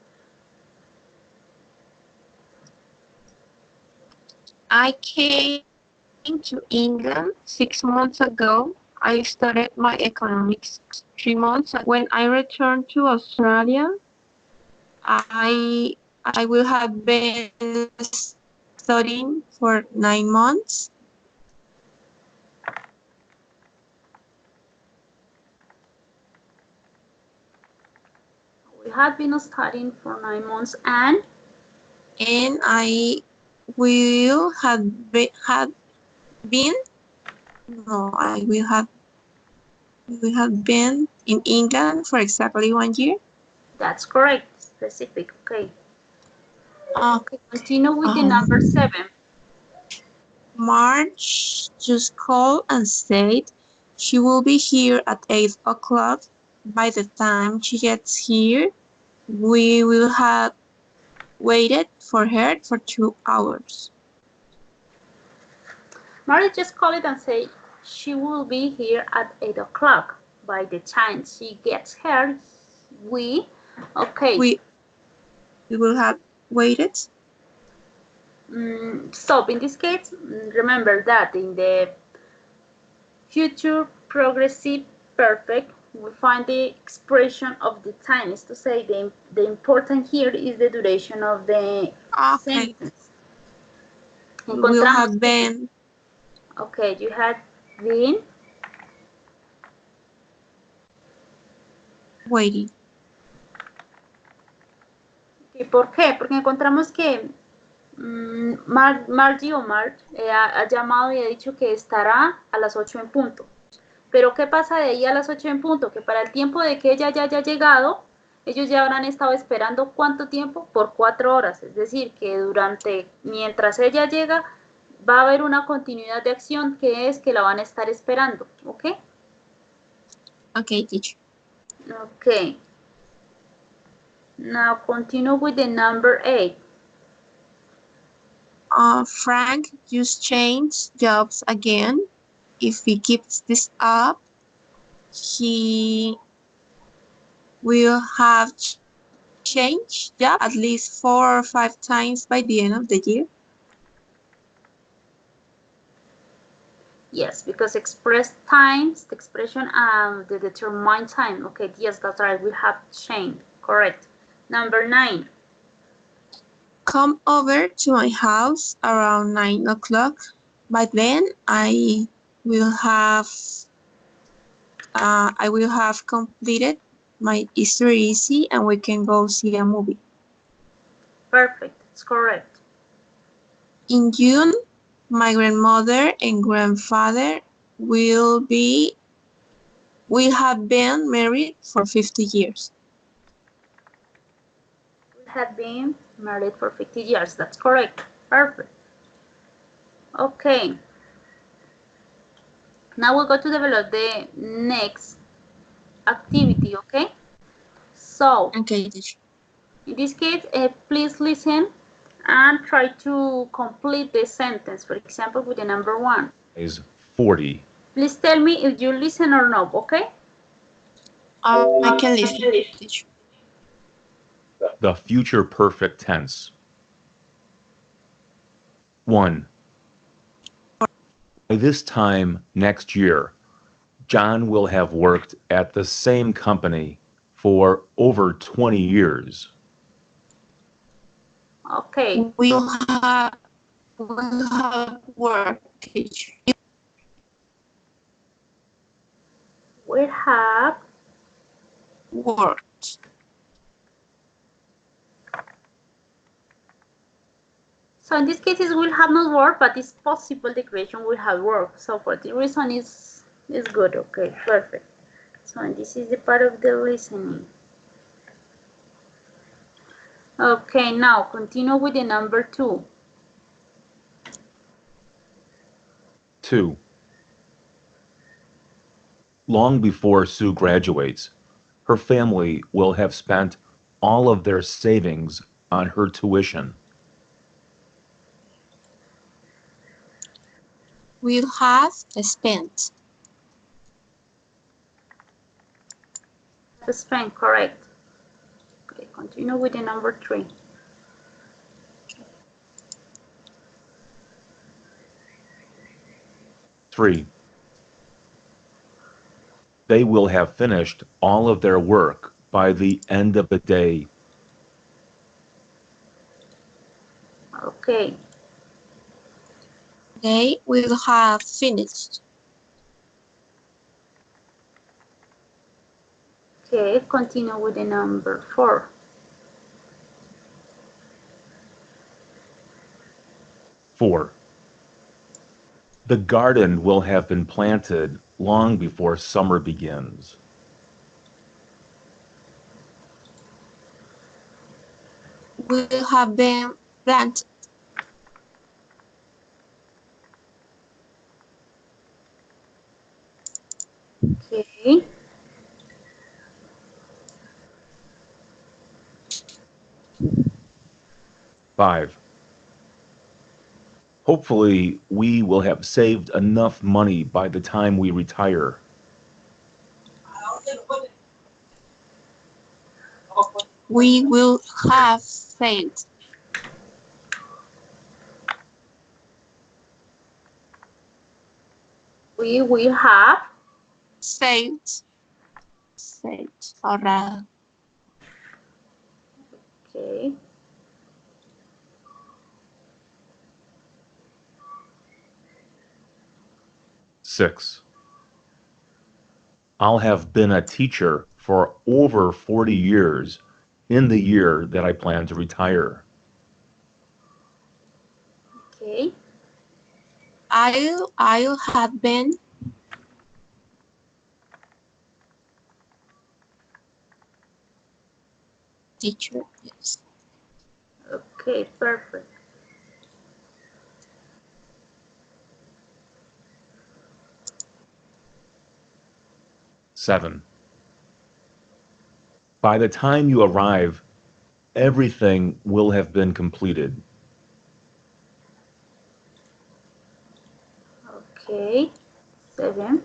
I came to England 6 months ago. I started my economics 3 months. When I returned to Australia, I I will have been studying for 9 months. We had been studying for 9 months and I will have been no, we have been in England for exactly 1 year. that's correct. Specific. Okay. Uh, Okay. Continue with the number 7. March just called and said she will be here at 8 o'clock. By the time she gets here, we will have waited for her for 2 hours. Mary just called it and say she will be here at 8 o'clock. By the time she gets here, okay. We will have waited. Stop. In this case, remember that in the future progressive perfect, we find the expression of the time. Is to say the important here is the duration of the Okay. sentence. We will Encontramos. have been Okay, you had been waiting. ¿Y por qué? Porque encontramos que Margie o Marge ha llamado y ha dicho que estará a las 8 en punto. Pero ¿qué pasa de ahí a las 8 en punto? Que para el tiempo de que ella ya haya llegado, ellos ya habrán estado esperando ¿cuánto tiempo? Por 4 horas. Es decir, que mientras ella llega, va a haber una continuidad de acción que es que la van a estar esperando. ¿Ok? Okay, teacher. Ok. Now continue with the number 8. Frank just changed jobs again. If he keeps this up, he will have changed job at least 4 or 5 times by the end of the year. Yes, because express times, the expression the determined time. Okay, yes, that's right. We have changed. Correct. Number 9. Come over to my house around 9 o'clock. By then, I will have completed my Easter Easy and we can go see a movie. Perfect. It's correct. In June, my grandmother and grandfather will have been married for 50 years. We have been married for 50 years. That's correct. Perfect. Okay. Now we're going to develop the next activity, okay? So, Okay, teacher. in this case, please listen and try to complete the sentence, for example, with the number 1. Is 40. Please tell me if you listen or not, okay? I can listen, teacher. The future perfect tense. 1. By this time next year, John will have worked at the same company for over 20 years. Okay, We'll have work, teacher. we have, Work. so in this case it will have not work, but it's possible the creation will have work. So for the reason is good, okay, perfect. So this is the part of the listening. Okay, now continue with the number 2. 2. Long before Sue graduates, her family will have spent all of their savings on her tuition. We'll have spent. Spend, correct. Okay, continue with the number 3. 3. They will have finished all of their work by the end of the day. Okay, They will have finished. okay, continue with the number 4. 4. The garden will have been planted long before summer begins. Will have been planted. Okay, 5. Hopefully, we will have saved enough money by the time we retire. We will have saved. we will have, Saved. Saved. Alright. okay, 6. I'll have been a teacher for over 40 years in the year that I plan to retire. okay, I'll have been teacher. Yes. okay, perfect. 7. By the time you arrive, everything will have been completed. Okay, 7.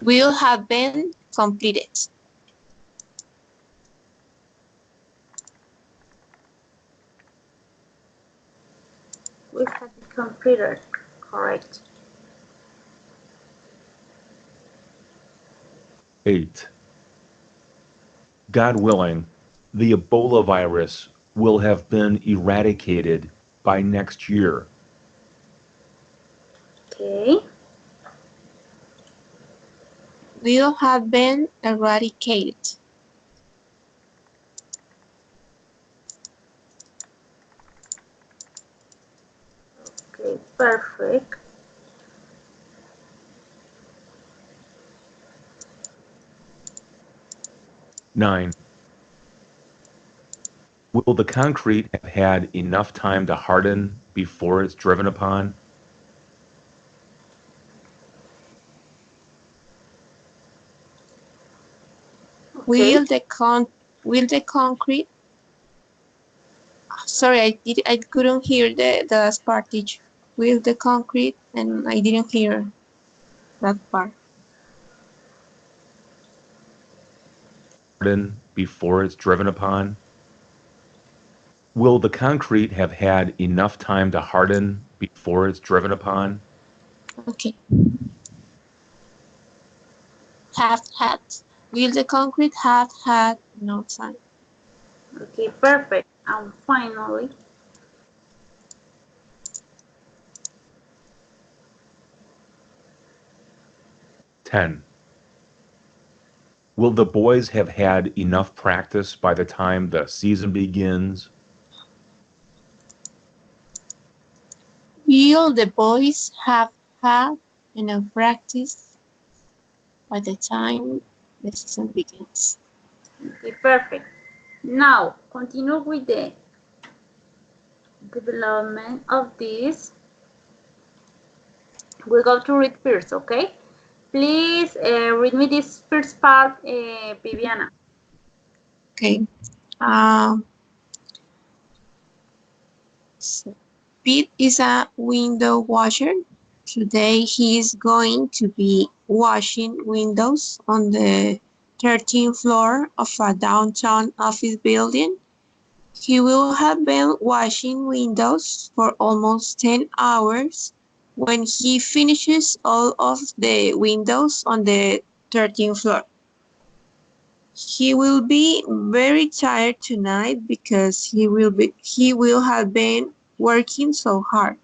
Will have been completed. We have it completed, correct. 8. God willing, the Ebola virus will have been eradicated by next year. Okay, Will have been eradicated. okay, perfect. 9. Will the concrete have had enough time to harden before it's driven upon? Okay. Will the concrete? Sorry, I couldn't hear the last part, teacher. Will the concrete? And I didn't hear that part. Harden before it's driven upon? Will the concrete have had enough time to harden before it's driven upon? Okay. Have had. Will the concrete have had no time? Okay, perfect. And finally, 10. Will the boys have had enough practice by the time the season begins? Will the boys have had enough practice by the time the season begins? okay, perfect. Now, continue with the development of this. We're going to read first, okay? Please read me this first part, Viviana. Okay. Um, so Pete is a window washer. Today he is going to be washing windows on the 13th floor of a downtown office building. He will have been washing windows for almost 10 hours when he finishes all of the windows on the 13th floor. He will be very tired tonight because he will have been working so hard.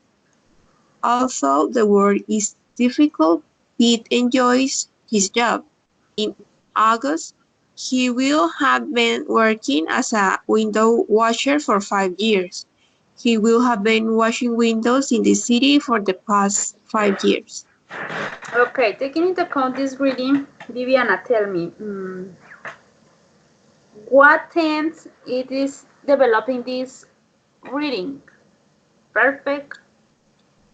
Although the work is difficult, Pete enjoys his job. In August, he will have been working as a window washer for 5 years. He will have been washing windows in the city for the past 5 years. Okay, taking into account this reading, Viviana, tell me, what tense it is developing this reading? Perfect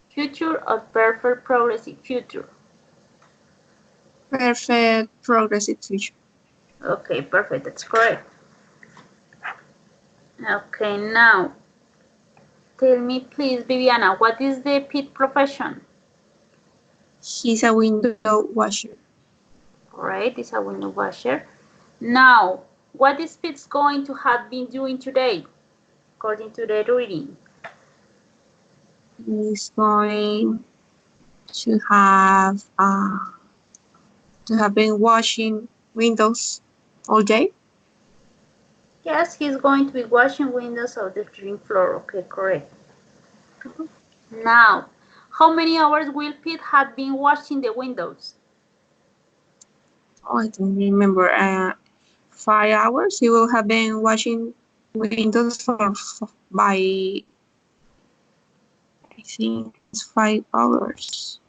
future or perfect progressive future? Perfect progressive future. Okay, perfect, that's correct. Okay, now, tell me please, Viviana, what is the Pete profession? He's a window washer. Alright, it's a window washer. Now, what is Pete going to have been doing today, according to the reading? He's going to have been washing windows all day. Yes, he's going to be washing windows of the drink floor. Okay, correct. Now, how many hours will Pete have been washing the windows? Oh, I don't remember. 5 hours. He will have been washing windows by I think it's 5 hours.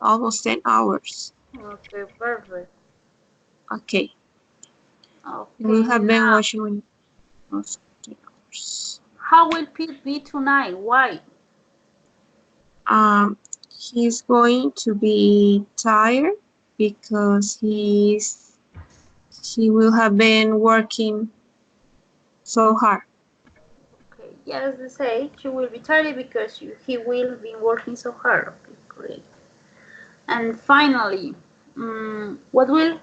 Almost 10 hours. Okay, perfect. Okay. He Okay, will have been now, washing windows 10 hours. how will Pete be tonight? Why? He's going to be tired because he will have been working so hard. Okay, yes, they say she will be tired because he will be working so hard. Okay, great. And finally, what will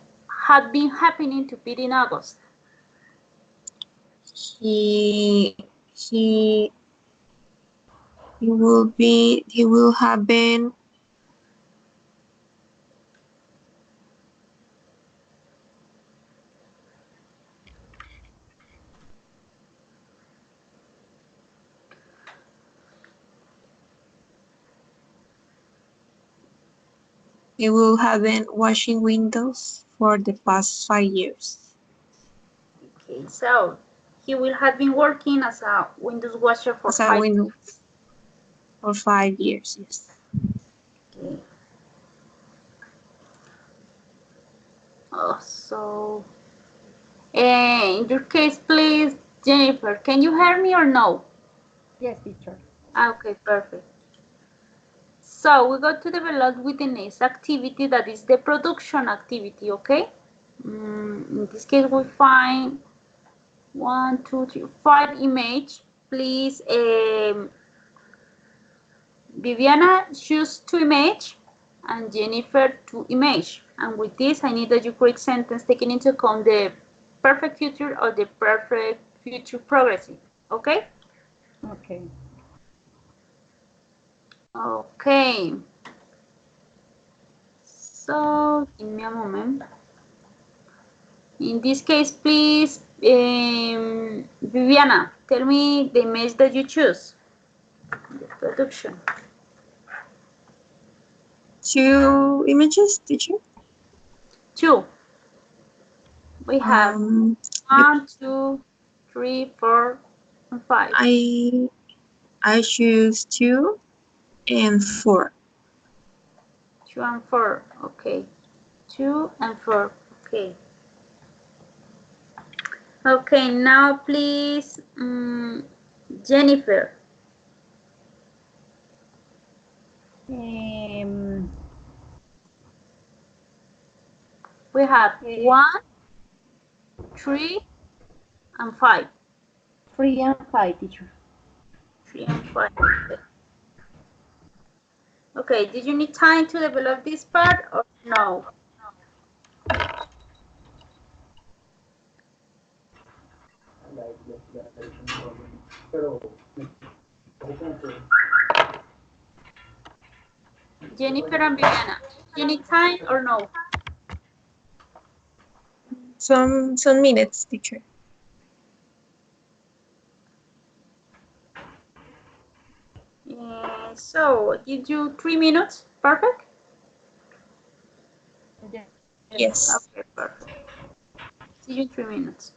have been happening to Pete in August? He he will have been washing windows for the past 5 years. Okay, so he will have been working as a windows washer for As a 5 years. window for 5 years, yes. Okay. Oh, so in your case, please, Jennifer, can you hear me or no? Yes, teacher. Okay, perfect. So we got to develop with the next activity that is the production activity, okay? In this case, we find 1, 2, 3, 5 image. Please, Viviana, choose 2 image, and Jennifer 2 image. And with this, I need that you create sentence taking into account the perfect future or the perfect future progressive. Okay? Okay. Okay. So, give me a moment. In this case, please, Viviana, tell me the image that you choose. The production. 2 images, teacher? 2. We have Yep. 1, 2, 3, 4, and 5. I choose 2 and 4. 2 and 4. Okay. 2 and 4. Okay. Okay, now please, Jennifer. We have 1, 3, and 5. 3 and 5, teacher. 3 and 5. Okay, did you need time to develop this part or no? Jennifer and Viviana, do you need time or no? Some minutes, teacher. So, give you 3 minutes. Perfect? Yes. Okay, perfect. See you in 3 minutes.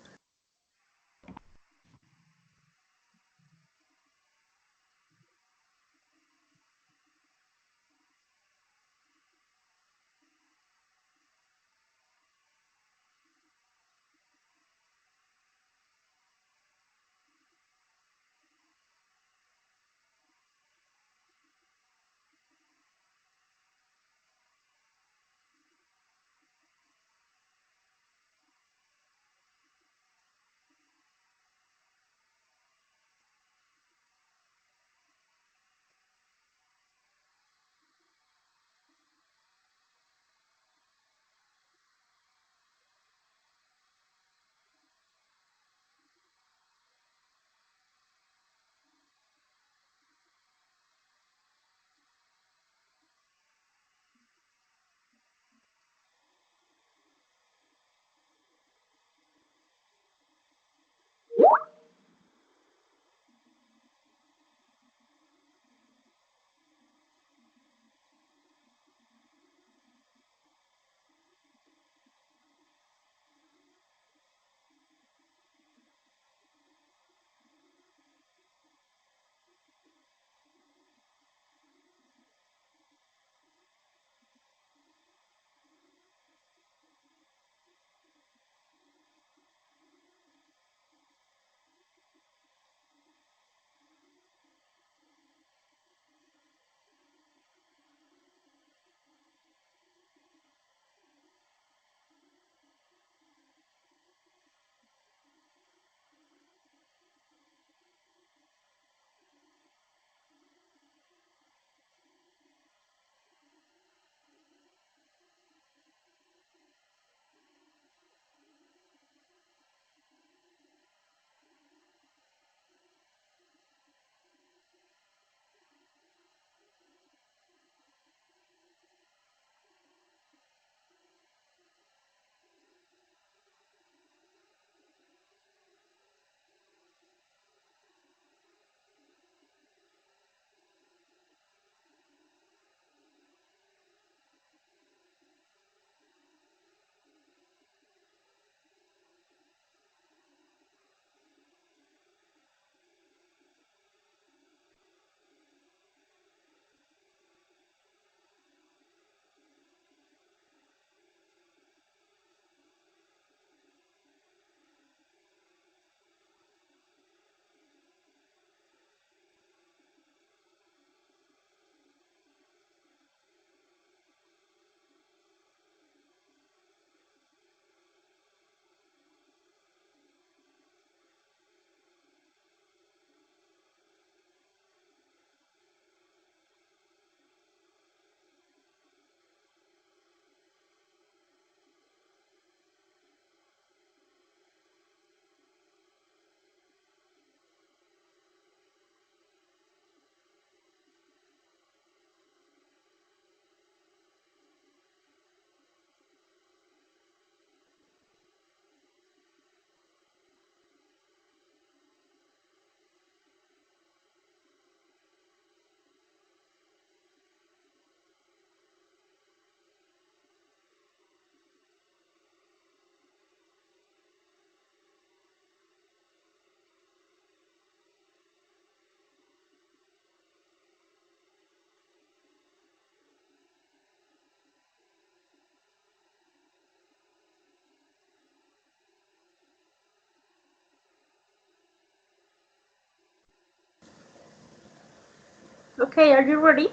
Okay, are you ready?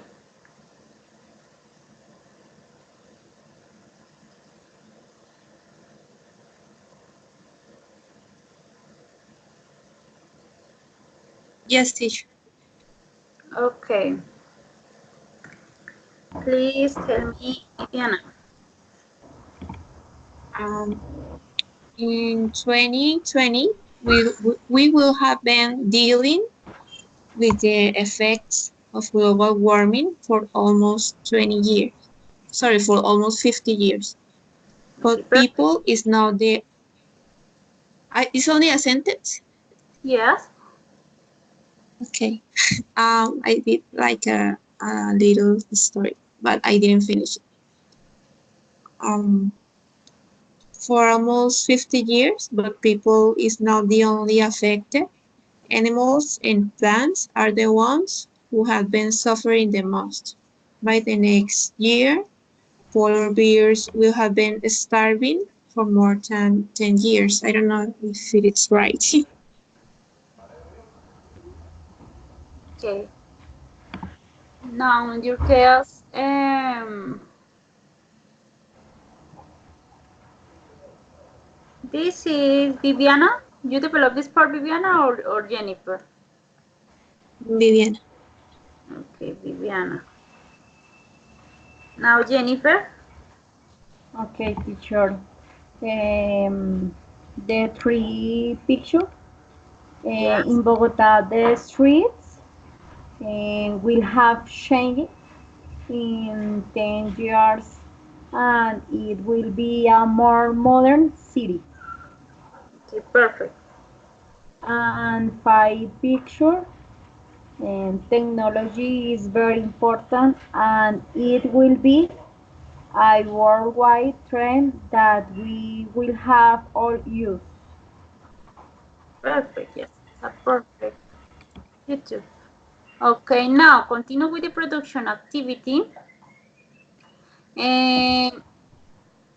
Yes, teacher. Okay. Please tell me, Viviana. Um, in 2020, we will have been dealing with the effects of global warming for almost 20 years. Sorry, for almost 50 years. Okay, But perfect. people is now the, it's only a sentence? Yes. Okay. I did like a little story, but I didn't finish it. Um, for almost 50 years, but people is not the only affected. Animals and plants are the ones who have been suffering the most. By the next year, polar bears will have been starving for more than 10 years. I don't know if it's right. Okay. Now, in your case, this is Viviana. You developed this part, Viviana, or Jennifer? Viviana. Okay, Viviana. Now, Jennifer. Okay, teacher. The three picture Yes. in Bogota, the streets will have changed in 10 years and it will be a more modern city. Okay, perfect. And five picture and technology is very important and it will be a worldwide trend that we will have all use. Perfect. Yes, it's a perfect. You too. Okay, now continue with the production activity. And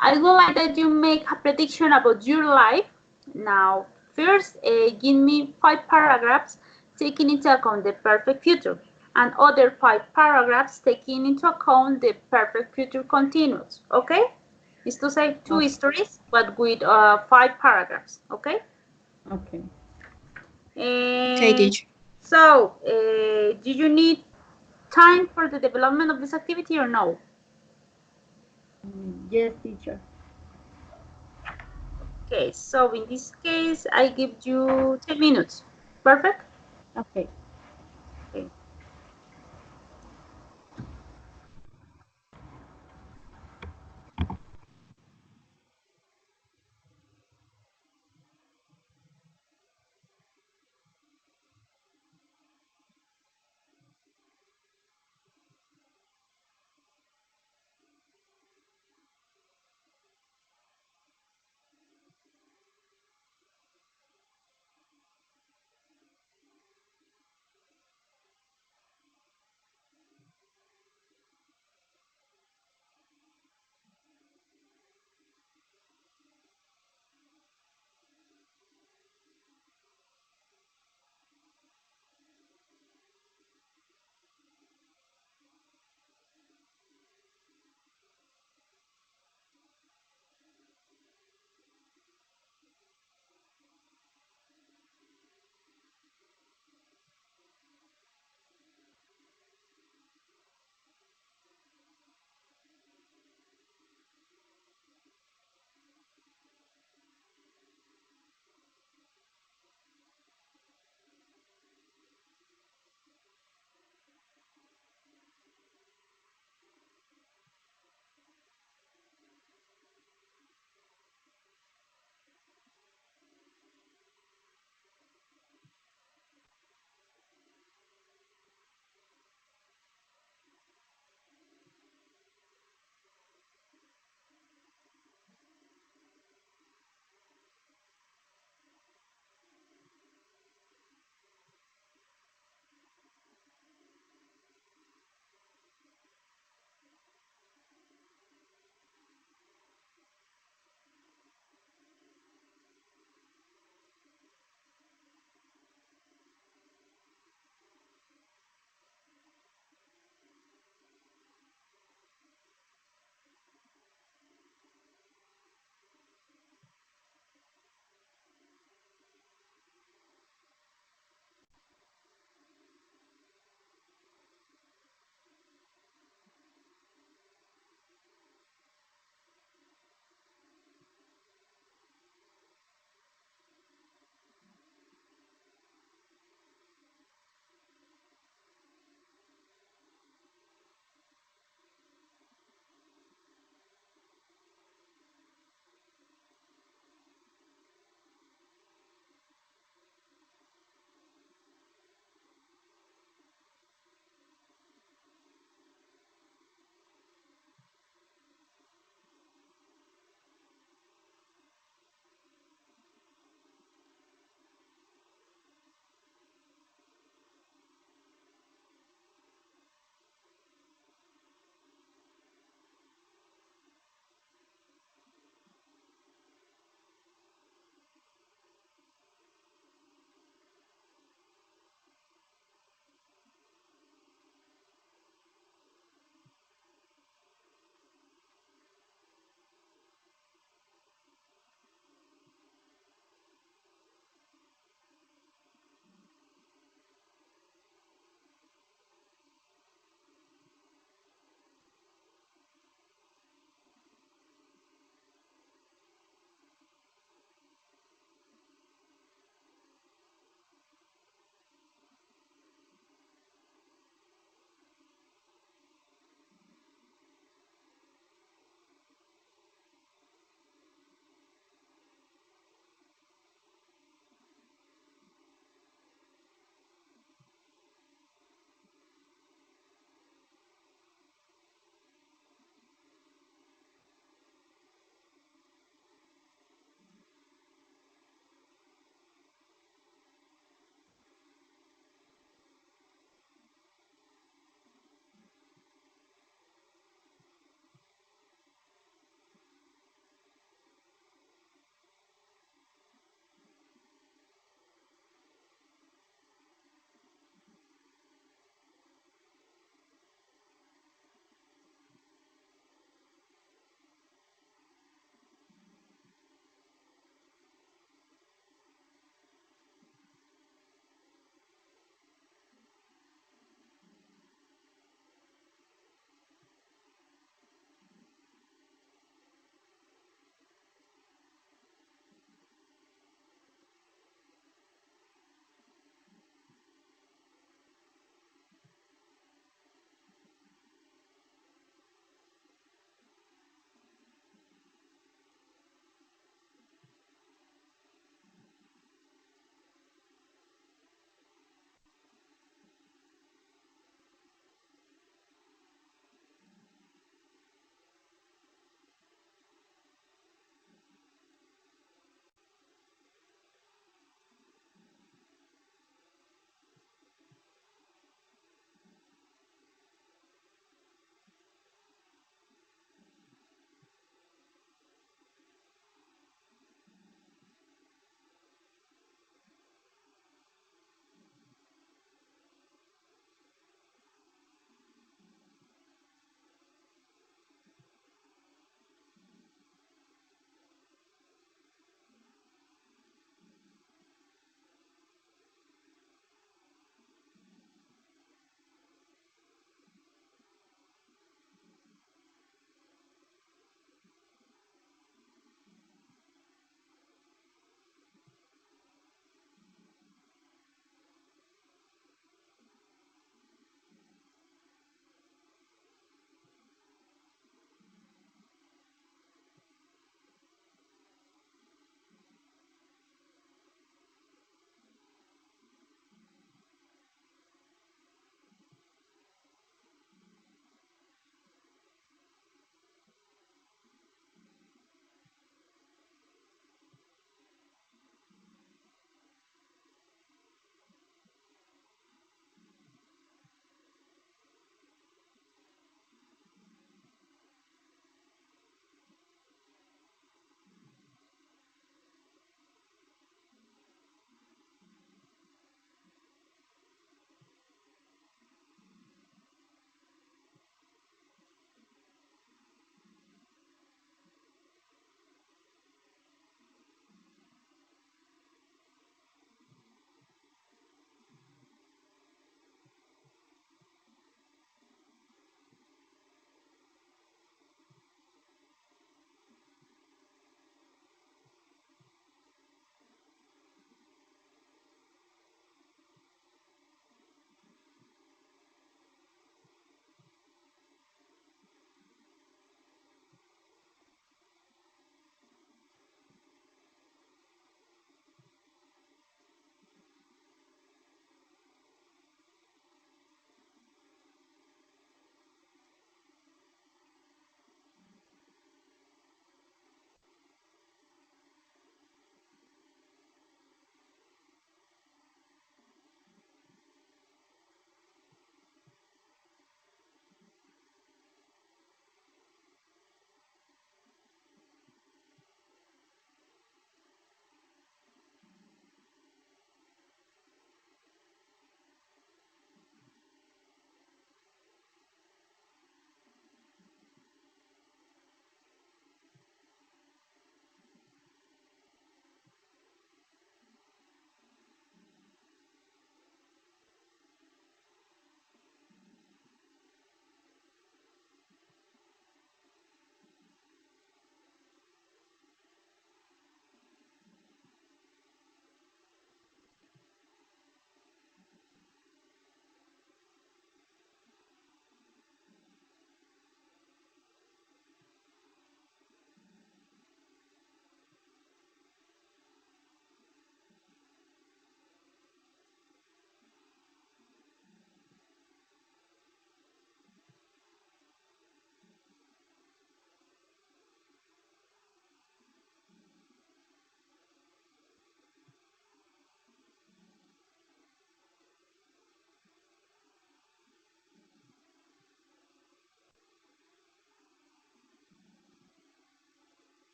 I would like that you make a prediction about your life. Now, first, give me 5 paragraphs taking into account the perfect future, and other 5 paragraphs taking into account the perfect future continuous. Okay? Is to say two Okay. stories, but with 5 paragraphs. Okay? Okay. Okay, And teacher. so, do you need time for the development of this activity or no? Yes, teacher. Okay, so in this case, I give you 10 minutes. Perfect? Okay. Okay.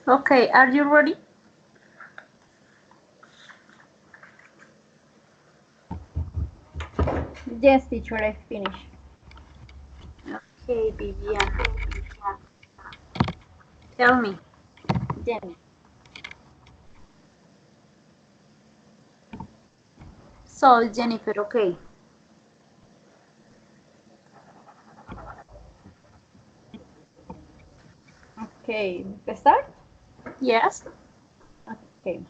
Okay, are you ready? Yes, teacher, I finished. Okay, Viviana. Tell me. Jenny. So, Jennifer, okay. Okay, start? Yes. Okay.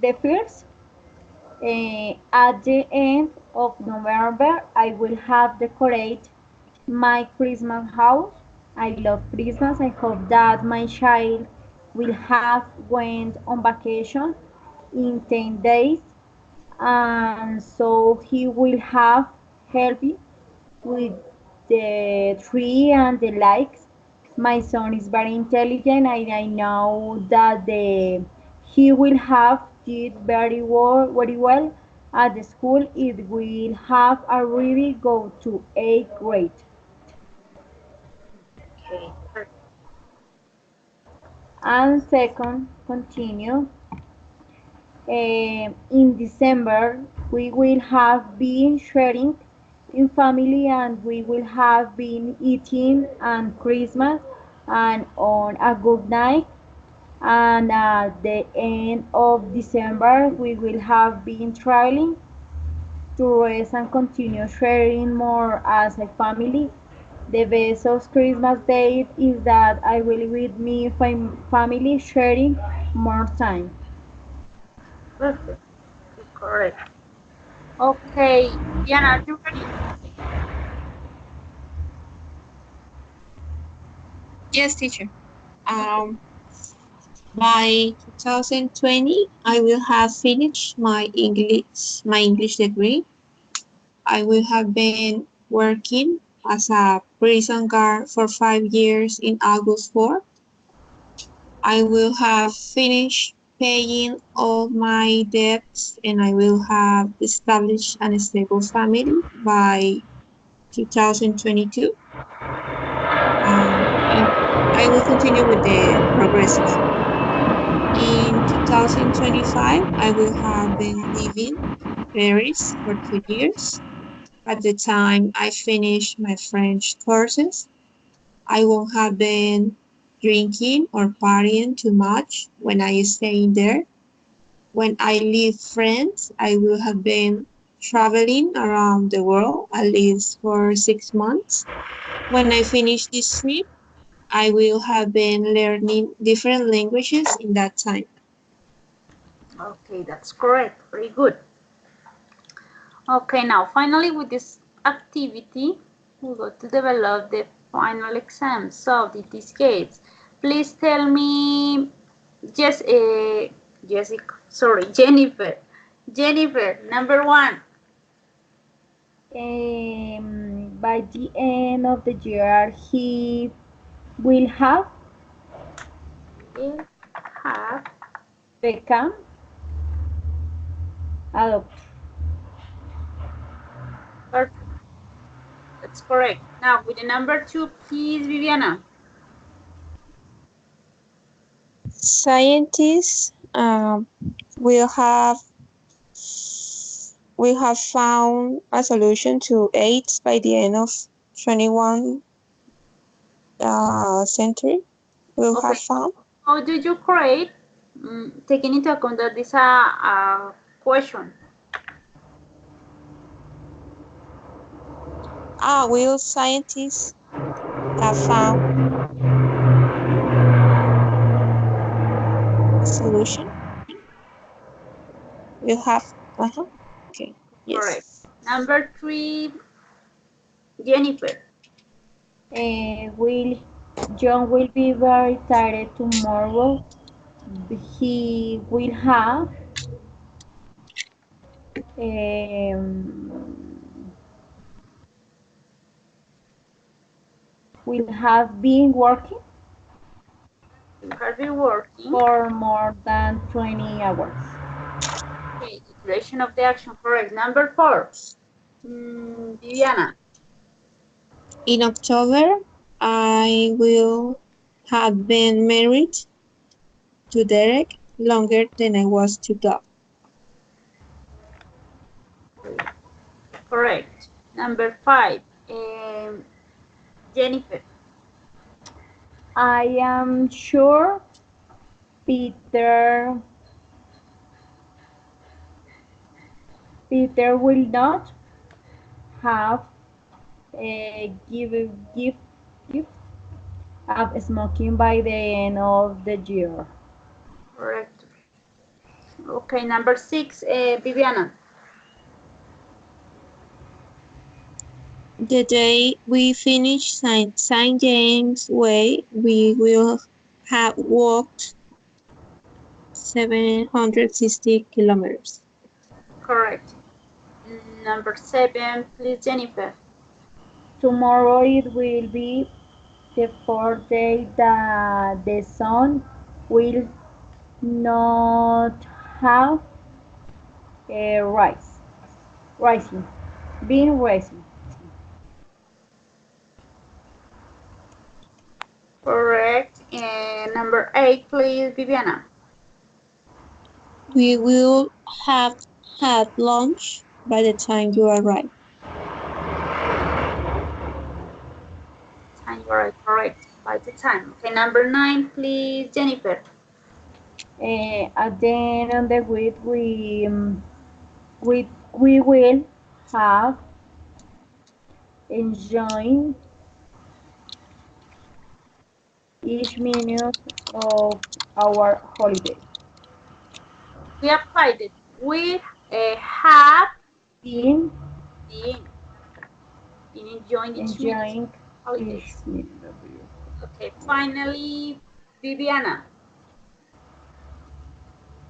The first, at the end of November, I will have decorate my Christmas house. I love Christmas. I hope that my child will have went on vacation in 10 days, and so he will have helped with the tree and the lights. My son is very intelligent, and I know that he will have did very well at the school. It will have already go to 8th grade. Okay. And second, continue. In December, we will have been sharing in family, and we will have been eating on Christmas and on a good night. And at the end of December, we will have been traveling to rest and continue sharing more as a family. The best of Christmas Day is that I will with me family sharing more time. Perfect. Correct. Okay, Viviana, are you ready? Yes, teacher. Um, by 2020, I will have finished my English degree. I will have been working as a prison guard for 5 years in August 4. I will have finished paying all my debts, and I will have established an stable family by 2022. I will continue with the progressive. In 2025, I will have been living in Paris for 2 years. At the time I finish my French courses, I won't have been drinking or partying too much when I stay in there. When I leave France, I will have been traveling around the world at least for 6 months. When I finish this trip, I will have been learning different languages in that time. Okay, that's correct. Very good. Okay, now finally with this activity, we go to develop the final exam. So in this case, please tell me, Jess, Jessica, sorry, Jennifer. Jennifer, number one. By the end of the year, he will have Will have. become a doctor. Perfect. That's correct. Now with the number two, please, Viviana. Scientists will have found a solution to AIDS by the end of 21 century. Will have Okay. found. How did you create? Taking into account that this is a question. Will scientists have found a solution? Will have. Okay. Correct. Yes. Number three, Jennifer. Will John will be very tired tomorrow. He um, will have been working You have been working. for more than 20 hours. Okay, Duration of the action, correct. Number 4. Viviana. In October, I will have been married to Derek longer than I was to Doug. Correct. Number 5. Jennifer. I am sure Peter will not have a gift of smoking by the end of the year. Correct. Okay, number 6. Viviana. The day we finish St. James Way, we will have walked 760 kilometers. Correct. Number 7, please, Jennifer. Tomorrow it will be the fourth day that the sun will not have a been rising. Correct. And number 8, please, Viviana. We will have had lunch by the time you arrive. Time, you are correct. By the time. Okay, number 9, please, Jennifer. At the end of the week, we will have enjoying each minute of our holiday. We applied it. We have Been been enjoying each minute enjoying holidays. each minute of the year. Okay, finally, Viviana.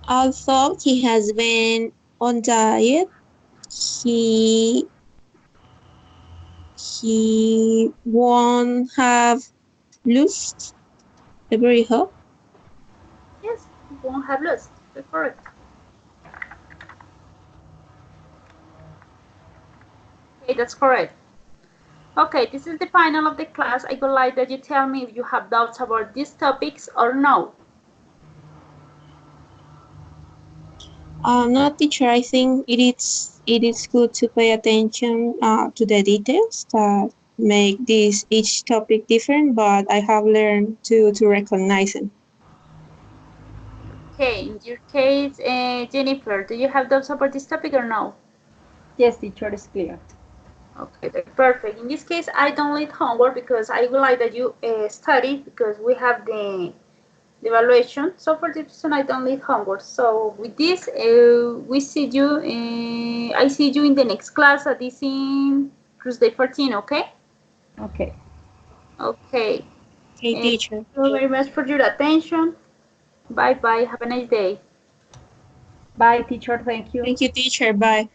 Although he has been on diet, he won't have lost every hope. Yes, you won't have lost. You're correct. Okay, that's correct. Okay, this is the final of the class. I would like that you tell me if you have doubts about these topics or no. No, teacher, I think it is good to pay attention to the details that make each topic different, but I have learned to recognize them. Okay, in your case, Jennifer, do you have doubts about this topic or no? Yes, teacher, is clear. Okay, that's perfect. In this case, I don't need homework because I would like that you study because we have the evaluation. So for this reason, I don't need homework. So with this, we see you. I see you in the next class. That is in Tuesday 14. Okay. Okay. Okay. Okay, teacher. Thank you very much for your attention. Bye bye. Have a nice day. Bye, teacher. Thank you. Thank you, teacher. Bye.